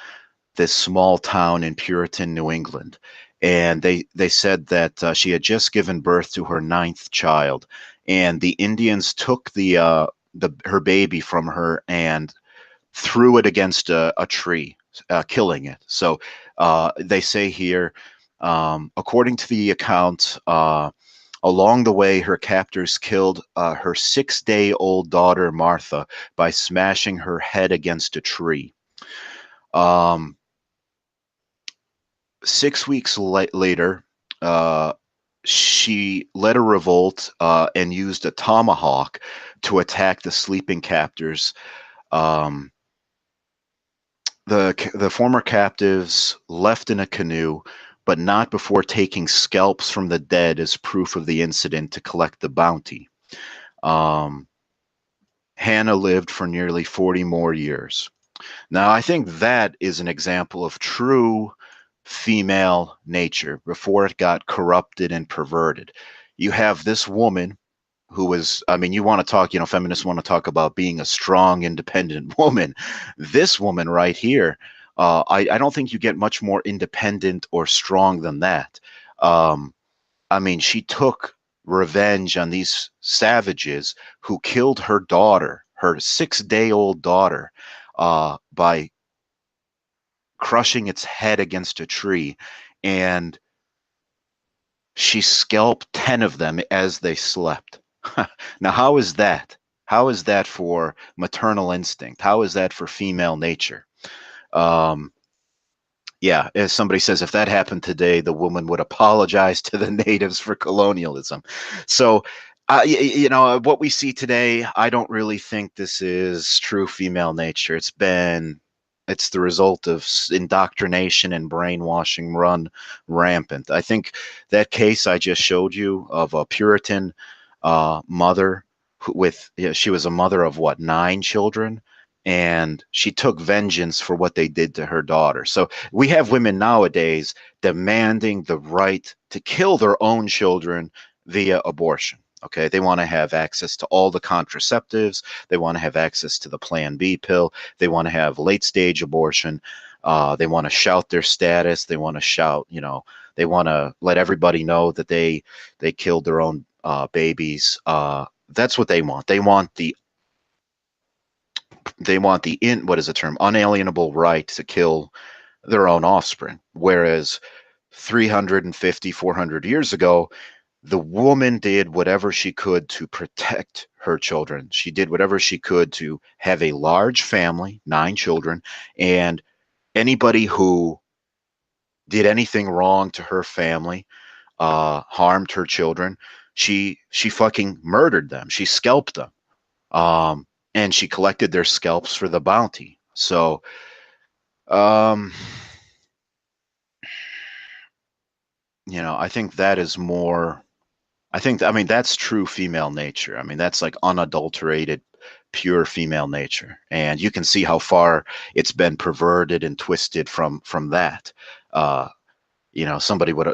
this small town in Puritan New England. And they said that she had just given birth to her 9th child, and the Indians took the her baby from her and threw it against a tree, killing it. So they say here, according to the account, along the way, her captors killed her 6-day-old daughter, Martha, by smashing her head against a tree. Um, 6 weeks later, uh, she led a revolt and used a tomahawk to attack the sleeping captors. Um, the former captives left in a canoe, but not before taking scalps from the dead as proof of the incident to collect the bounty. Um, Hannah lived for nearly 40 more years. Now, I think that is an example of true female nature before it got corrupted and perverted. You have this woman who was, I mean, you want to talk, feminists want to talk about being a strong, independent woman. This woman right here, I don't think you get much more independent or strong than that. Um, I mean, she took revenge on these savages who killed her daughter, her 6-day-old daughter, by crushing its head against a tree. And she scalped 10 of them as they slept. Now, how is that? How is that for maternal instinct? How is that for female nature? Um, yeah, as somebody says, if that happened today, the woman would apologize to the natives for colonialism. So, what we see today, I don't really think this is true female nature. It's the result of indoctrination and brainwashing run rampant. I think that case I just showed you of a Puritan mother she was a mother of what, 9 children, and she took vengeance for what they did to her daughter. So we have women nowadays demanding the right to kill their own children via abortion. Okay, they want to have access to all the contraceptives. They want to have access to the Plan B pill. They want to have late stage abortion. They want to shout their status. They want to shout, they want to let everybody know that they killed their own babies. That's what they want. They want the what is the term, unalienable right to kill their own offspring. Whereas 350, 400 years ago, the woman did whatever she could to protect her children. She did whatever she could to have a large family, 9 children, and anybody who did anything wrong to her family, harmed her children, she fucking murdered them. She scalped them. Um, and she collected their scalps for the bounty. So, um, I think that is more. I mean, that's true female nature. I mean, that's like unadulterated, pure female nature, and you can see how far it's been perverted and twisted from that. Uh, somebody would,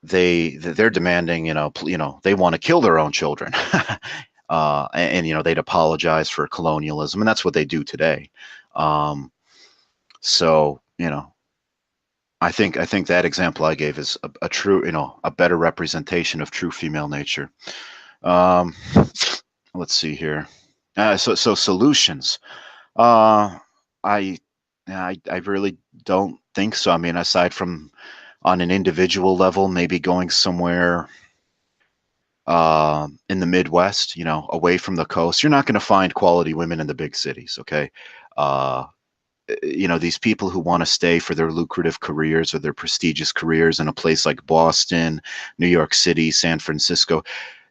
they're demanding, they want to kill their own children, and they'd apologize for colonialism, and that's what they do today. Um, so I think that example I gave is a true, a better representation of true female nature. Um, let's see here. So solutions. Uh, I, I really don't think so. I mean, aside from on an individual level, maybe going somewhere in the Midwest, away from the coast. You're not going to find quality women in the big cities. Okay. Uh, these people who want to stay for their lucrative careers or their prestigious careers in a place like Boston, New York City, San Francisco,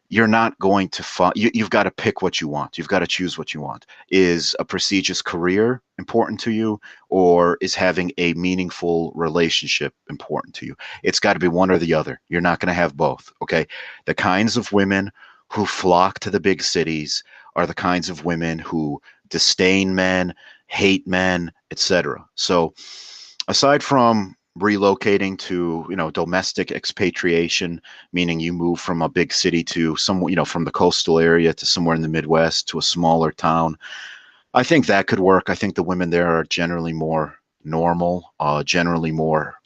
you're not going to find, you've got to pick what you want. You've got to choose what you want. Is a prestigious career important to you, or is having a meaningful relationship important to you? It's got to be one or the other. You're not going to have both. Okay. The kinds of women who flock to the big cities are the kinds of women who disdain men, hate men, etc. So aside from relocating to domestic expatriation, meaning you move from a big city to some from the coastal area to somewhere in the Midwest to a smaller town, I think that could work. I think the women there are generally more normal, generally more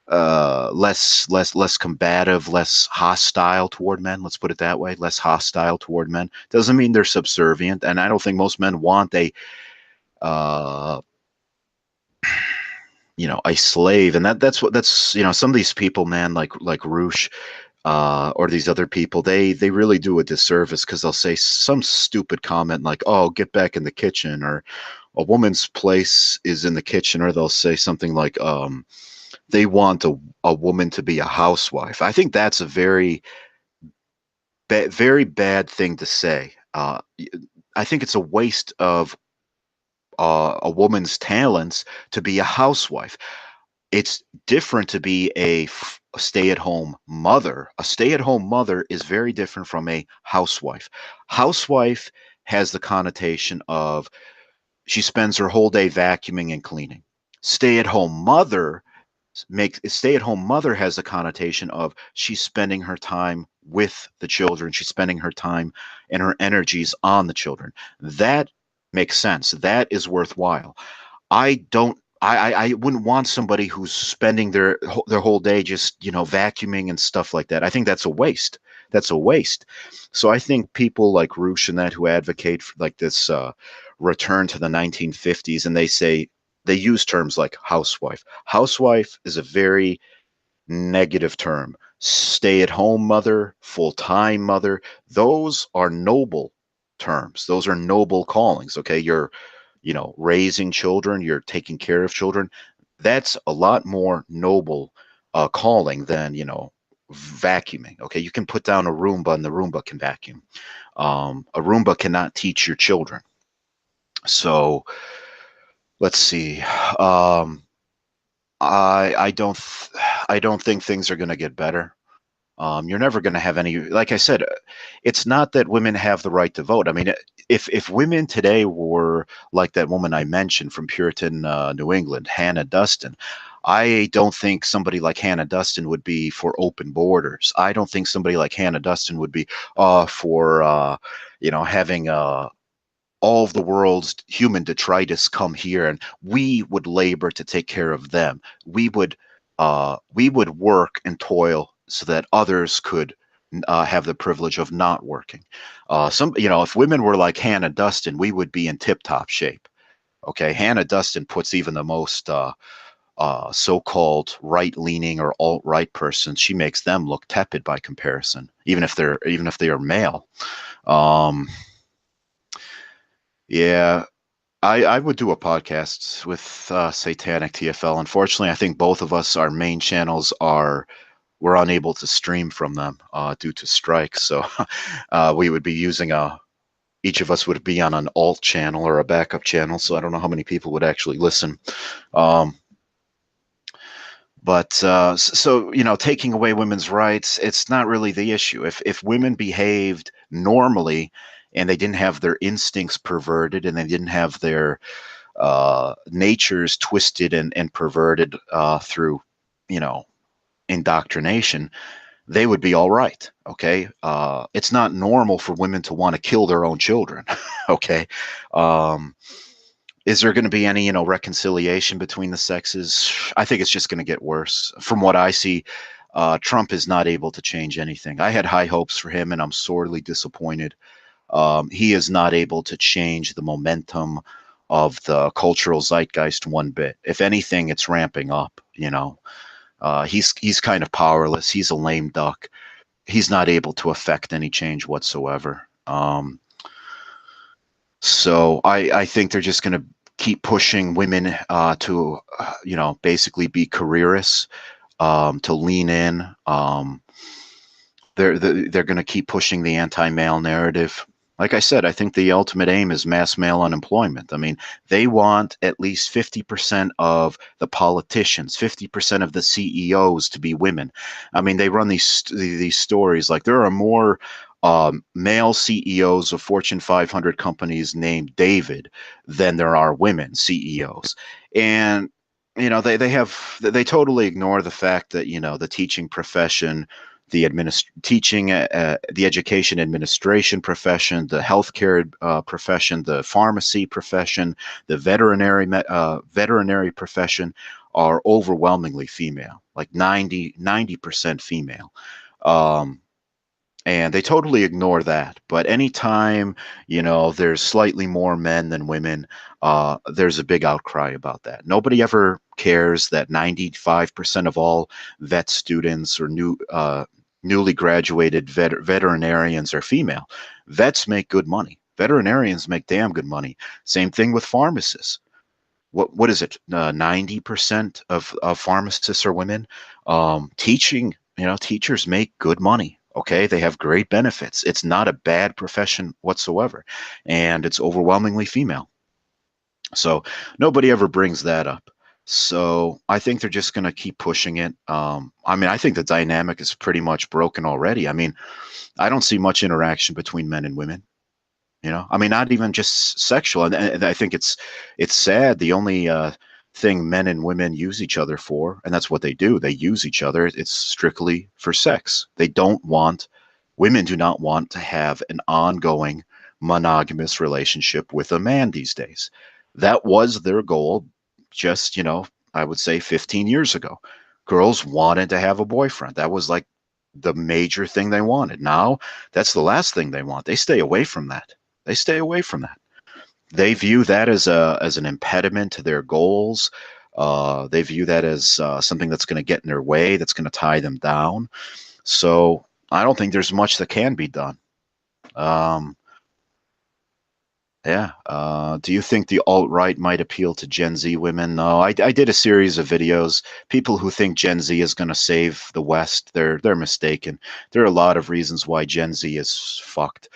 less combative, less hostile toward men. Let's put it that way. Less hostile toward men doesn't mean they're subservient, and I don't think most men want uh a slave. And that's some of these people, man, like Roosh, or these other people, they really do a disservice because they'll say some stupid comment like, "Oh, get back in the kitchen," or "A woman's place is in the kitchen," or they'll say something like, "They want a woman to be a housewife." I think that's a very bad thing to say. I think it's a waste of a woman's talents to be a housewife. It's different to be a stay-at-home mother. A stay-at-home mother is very different from a housewife. Housewife has the connotation of she spends her whole day vacuuming and cleaning. Stay-at-home mother stay-at-home mother has the connotation of she's spending her time with the children. She's spending her time and her energies on the children. That makes sense. That is worthwhile. I don't. I wouldn't want somebody who's spending their whole day just vacuuming and stuff like that. I think that's a waste. That's a waste. So I think people like Roosh and that who advocate for like this return to the 1950s, and they use terms like housewife. Housewife is a very negative term. Stay at home mother, full time mother, those are noble terms. Those are noble callings. Okay. You're, raising children, you're taking care of children. That's a lot more noble calling than, vacuuming. Okay. You can put down a Roomba and the Roomba can vacuum. A Roomba cannot teach your children. So let's see. I don't think things are going to get better. You're never going to have any. Like I said, it's not that women have the right to vote. I mean, if women today were like that woman I mentioned from Puritan New England, Hannah Duston, I don't think somebody like Hannah Duston would be for open borders. I don't think somebody like Hannah Duston would be for having all of the world's human detritus come here, and we would labor to take care of them. We would work and toil so that others could have the privilege of not working. If women were like Hannah Duston, we would be in tip-top shape. Okay, Hannah Duston puts even the most so-called right-leaning or alt-right person. She makes them look tepid by comparison, even if they are male. Um, yeah, I would do a podcast with Satanic TFL. Unfortunately, I think both of us, our main channels we're unable to stream from them due to strikes. So we would be using each of us would be on an alt channel or a backup channel. So I don't know how many people would actually listen. Um, but so taking away women's rights, it's not really the issue. If women behaved normally and they didn't have their instincts perverted and they didn't have their natures twisted and perverted through, you know, indoctrination, they would be all right. Okay. It's not normal for women to want to kill their own children. Okay. Um, Is there going to be any, reconciliation between the sexes? I think it's just going to get worse. From what I see, Trump is not able to change anything. I had high hopes for him, and I'm sorely disappointed. He is not able to change the momentum of the cultural zeitgeist one bit. If anything, it's ramping up. He's kind of powerless. He's a lame duck. He's not able to affect any change whatsoever. So I think they're just going to keep pushing women to, basically be careerists, to lean in. They're going to keep pushing the anti-male narrative. Like I said, I think the ultimate aim is mass male unemployment. I mean, they want at least 50% of the politicians, 50% of the CEOs to be women. I mean, they run these stories like there are more male CEOs of Fortune 500 companies named David than there are women CEOs. And they totally ignore the fact that the teaching profession, the education administration profession, the healthcare profession, the pharmacy profession, the veterinary profession are overwhelmingly female, like 90% female. Um, and they totally ignore that. But anytime there's slightly more men than women, there's a big outcry about that. Nobody ever cares that 95% of all vet students or newly graduated veterinarians are female. Vets make good money. Veterinarians make damn good money. Same thing with pharmacists. What is it? 90% of pharmacists are women. Teachers make good money. Okay, they have great benefits. It's not a bad profession whatsoever, and it's overwhelmingly female. So nobody ever brings that up. So I think they're just going to keep pushing it. I mean, I think the dynamic is pretty much broken already. I mean, I don't see much interaction between men and women. I mean, not even just sexual. And I think it's sad. The only thing men and women use each other for, and that's what they do. They use each other. It's strictly for sex. Women do not want to have an ongoing monogamous relationship with a man these days. That was their goal just, I would say 15 years ago. Girls wanted to have a boyfriend. That was like the major thing they wanted. Now, that's the last thing they want. They stay away from that. They stay away from that. They view that as an impediment to their goals. They view that as something that's going to get in their way, that's going to tie them down. So I don't think there's much that can be done. Um, yeah. Do you think the alt-right might appeal to Gen Z women? No, I did a series of videos. People who think Gen Z is going to save the West, they're mistaken. There are a lot of reasons why Gen Z is fucked.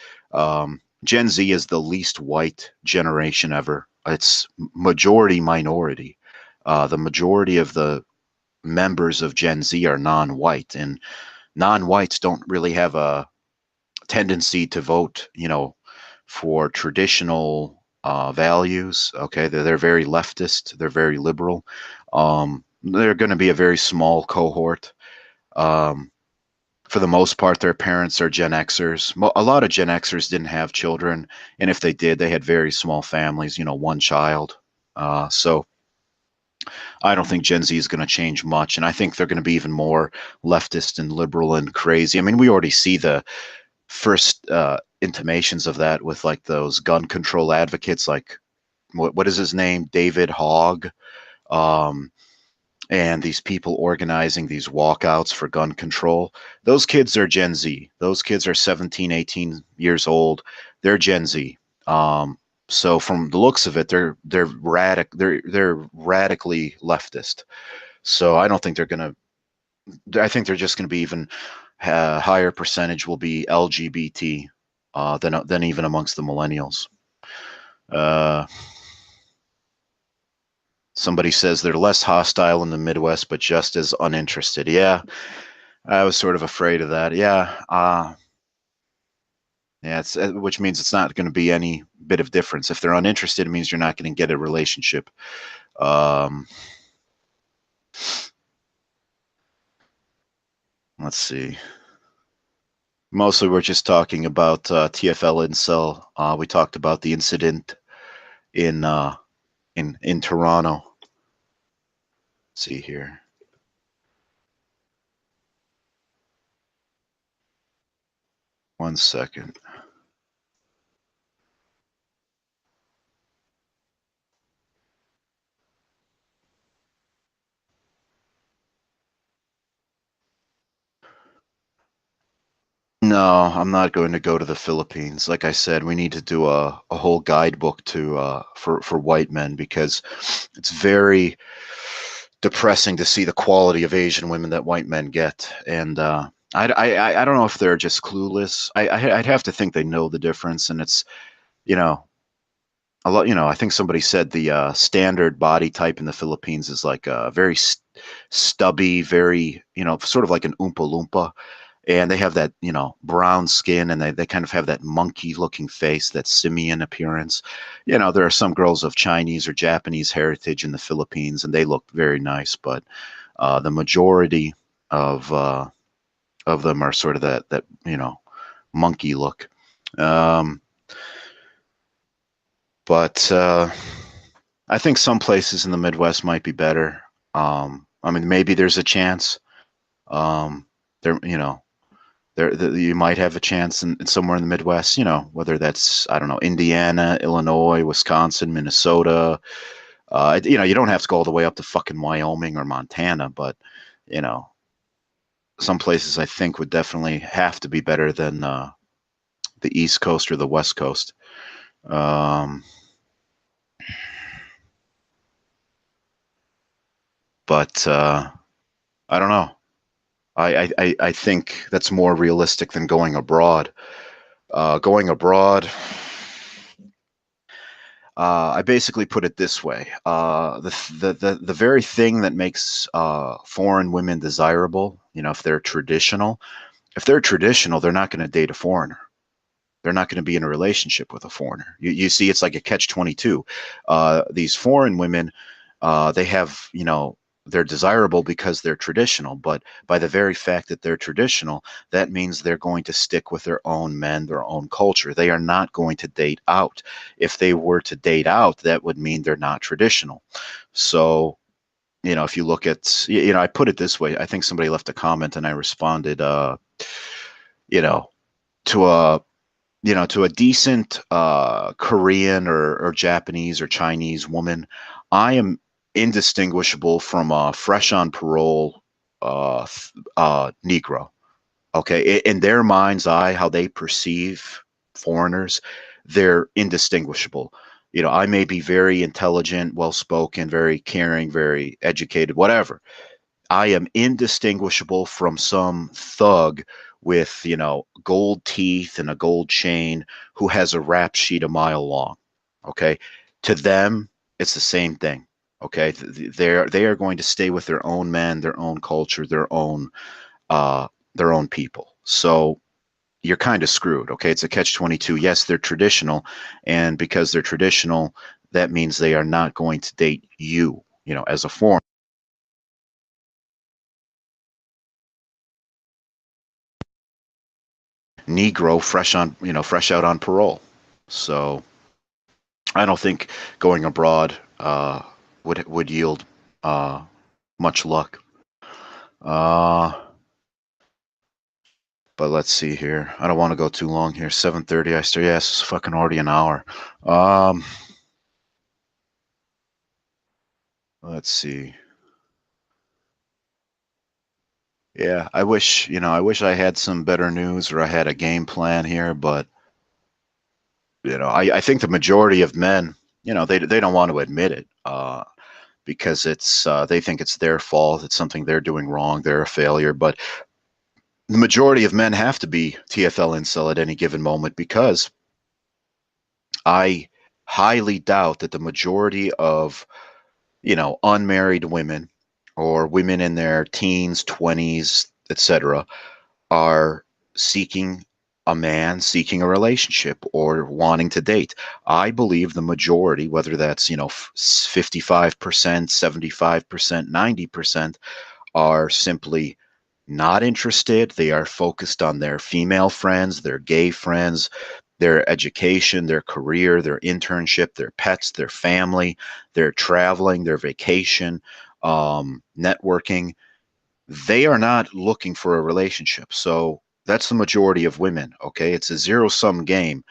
Gen Z is the least white generation ever. It's majority minority. The majority of the members of Gen Z are non-white, and non-whites don't really have a tendency to vote, for traditional values. Okay, they're very leftist. They're very liberal. They're going to be a very small cohort. Um, for the most part, their parents are Gen Xers. A lot of Gen Xers didn't have children, and if they did, they had very small families. One child. So I don't think Gen Z is going to change much, and I think they're going to be even more leftist and liberal and crazy. I mean, we already see the first intimations of that with like those gun control advocates, like what is his name, David Hogg, um, and these people organizing these walkouts for gun control. Those kids are Gen Z. Those kids are 17, 18 years old. They're Gen Z. So from the looks of it, they're radically leftist. So I don't think they're gonna. I think they're just gonna be even higher percentage will be LGBT than even amongst the millennials. Uh, Somebody says they're less hostile in the Midwest, but just as uninterested. Yeah, I was sort of afraid of that. Yeah, which means it's not going to be any bit of difference. If they're uninterested, it means you're not going to get a relationship. Um, let's see. Mostly, we're just talking about TFL Incel. We talked about the incident in in Toronto. Let's see here. One second. No, I'm not going to go to the Philippines. Like I said, we need to do a whole guidebook to for white men because it's very depressing to see the quality of Asian women that white men get, and I don't know if they're just clueless. I'd have to think they know the difference, and it's you know a lot. I think somebody said the standard body type in the Philippines is like very stubby, very sort of like an Oompa Loompa, and they have that brown skin, and they kind of have that monkey looking face, that simian appearance. There are some girls of Chinese or Japanese heritage in the Philippines, and they look very nice, but the majority of uh, of them are sort of that monkey look. Um, but I think some places in the Midwest might be better. I mean, maybe there's a chance. There, you might have a chance in somewhere in the Midwest. Whether that's I don't know, Indiana, Illinois, Wisconsin, Minnesota. You don't have to go all the way up to fucking Wyoming or Montana, but you know, some places I think would definitely have to be better than the East Coast or the West Coast. Um, but I don't know. I think that's more realistic than going abroad. Going abroad, I basically put it this way: the very thing that makes foreign women desirable, if they're traditional, they're not going to date a foreigner. They're not going to be in a relationship with a foreigner. You see, it's like a catch-22. These foreign women, they have, they're desirable because they're traditional, but by the very fact that they're traditional, that means they're going to stick with their own men, their own culture. They are not going to date out. If they were to date out, that would mean they're not traditional. So, if you look at, I put it this way. I think somebody left a comment and I responded, you know, to a to a decent Korean or Japanese or Chinese woman, I am indistinguishable from a fresh on parole Negro. Okay, in their mind's eye, how they perceive foreigners, they're indistinguishable. I may be very intelligent, well spoken, very caring, very educated, whatever. I am indistinguishable from some thug with, gold teeth and a gold chain who has a rap sheet a mile long. Okay. To them, it's the same thing. Okay. They are going to stay with their own men, their own culture, their own people. So you're kind of screwed. Okay. It's a catch 22. Yes, they're traditional. And because they're traditional, that means they are not going to date you, as a foreign Negro fresh out on parole. So I don't think going abroad would yield uh, much luck. Uh, but let's see here. I don't want to go too long here. 7:30. I start. Yes, it's fucking already an hour. Um, let's see. Yeah, I wish I had some better news or I had a game plan here, but I think the majority of men, they don't want to admit it. Because they think it's their fault. It's something they're doing wrong. They're a failure. But the majority of men have to be TFL incel at any given moment because I highly doubt that the majority of unmarried women or women in their teens, 20s, etc., are seeking a man, seeking a relationship, or wanting to date. I believe the majority, whether that's 55%, 75%, 90%, are simply not interested. They are focused on their female friends, their gay friends. their education, their career, their internship, their pets, their family, their traveling, their vacation, networking. They are not looking for a relationship. So that's the majority of women. Okay. It's a zero sum game.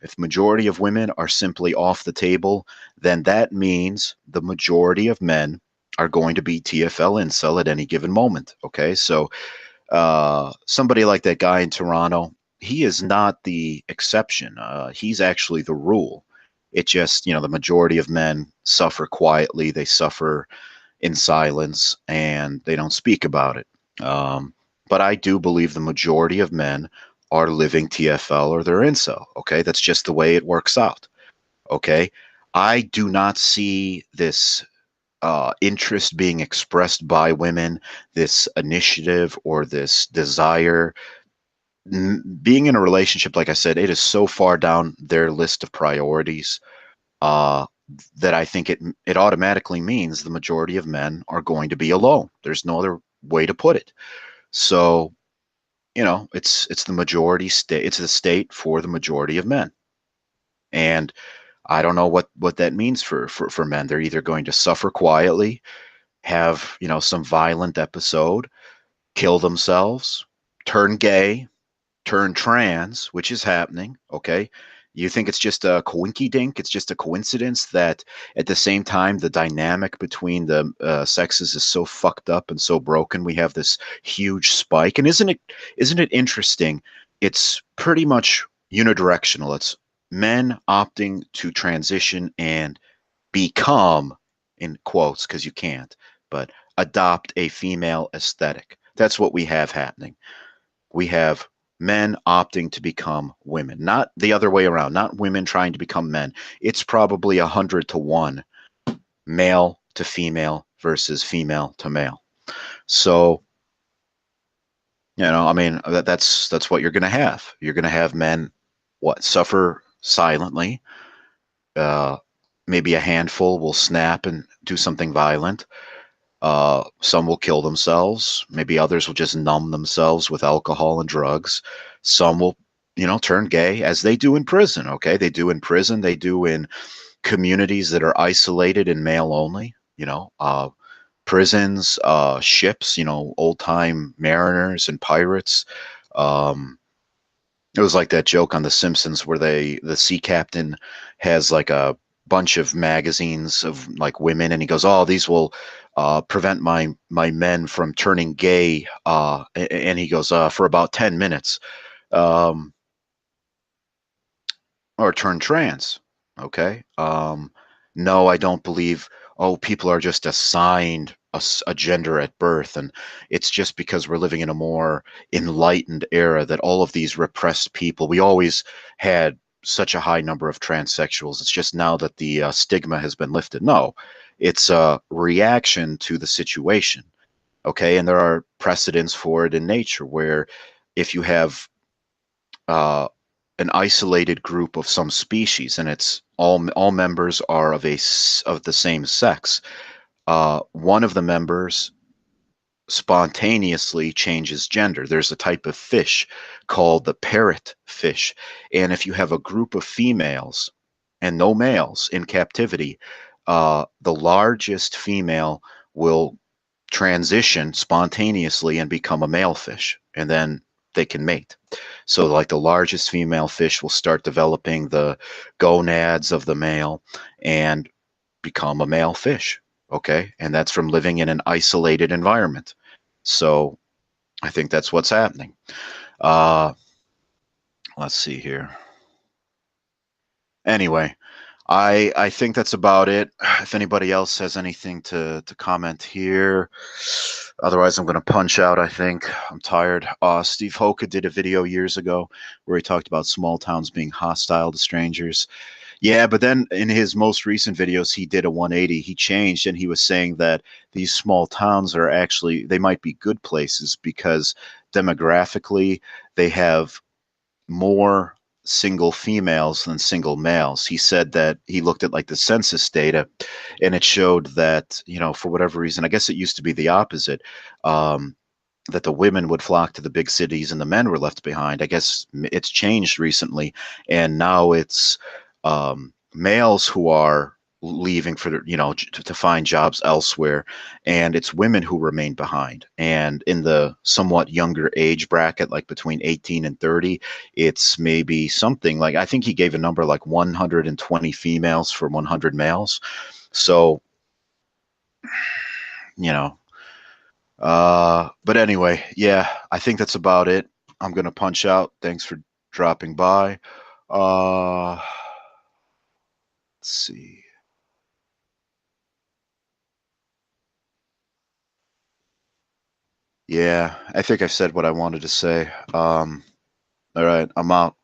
If majority of women are simply off the table, then that means the majority of men are going to be TFL incel at any given moment. Okay. So somebody like that guy in Toronto, he is not the exception. He's actually the rule. It just, the majority of men suffer quietly. They suffer in silence and they don't speak about it. Um, but I do believe the majority of men are living TFL or they're incel. Okay. That's just the way it works out. Okay. I do not see this interest being expressed by women, this initiative or this desire. Being in a relationship, like I said, it is so far down their list of priorities uh, that I think it automatically means the majority of men are going to be alone. There's no other way to put it. So it's the majority state. It's the state for the majority of men, and I don't know what that means for men. They're either going to suffer quietly, have some violent episode, kill themselves, turn gay, turn trans, which is happening. Okay. You think it's just a coinky dink? It's just a coincidence that at the same time, the dynamic between the sexes is so fucked up and so broken. We have this huge spike. And isn't it interesting? It's pretty much unidirectional. It's men opting to transition and become, in quotes, because you can't, but adopt a female aesthetic. That's what we have happening. We have men opting to become women, not the other way around, not women trying to become men. It's probably 100 to 1 male to female versus female to male. So, I mean, that's what you're going to have. You're going to have men what suffer silently. Uh, Maybe a handful will snap and do something violent. Some will kill themselves. Maybe others will just numb themselves with alcohol and drugs. Some will, turn gay as they do in prison. Okay. They do in prison. They do in communities that are isolated and male only, prisons, ships, old time mariners and pirates. Um, it was like that joke on The Simpsons where the sea captain has like a bunch of magazines of like women, and he goes, "Oh, these will prevent my men from turning gay." And he goes, "For about 10 minutes." Um, or turn trans. Okay. No, I don't believe, oh, people are just assigned a gender at birth. And it's just because we're living in a more enlightened era that all of these repressed people, we always had such a high number of transsexuals. It's just now that the stigma has been lifted. No, it's a reaction to the situation. Okay. And there are precedents for it in nature where if you have uh, an isolated group of some species, and it's all members are of the same sex. One of the members spontaneously changes gender. There's a type of fish called the parrot fish, and if you have a group of females and no males in captivity, the largest female will transition spontaneously and become a male fish, and then they can mate. So, like the largest female fish will start developing the gonads of the male and become a male fish. Okay. And that's from living in an isolated environment. So, I think that's what's happening. Uh, let's see here. Anyway, I think that's about it. If anybody else has anything to comment here, otherwise I'm going to punch out. I think I'm tired. Steve Hoka did a video years ago where he talked about small towns being hostile to strangers. Yeah, but then in his most recent videos, he did a 180. He changed and he was saying that these small towns are actually they might be good places because demographically they have more single females than single males. He said that he looked at like the census data and it showed that, for whatever reason, I guess it used to be the opposite. Um, that the women would flock to the big cities and the men were left behind. I guess it's changed recently, and now it's males who are leaving for to find jobs elsewhere, and it's women who remain behind. And in the somewhat younger age bracket, like between 18 and 30, it's maybe something like, I think he gave a number like 120 females for 100 males. So, you know, but anyway, yeah, I think that's about it. I'm gonna punch out. Thanks for dropping by. Let's see. Yeah, I think I said what I wanted to say. All right, I'm out.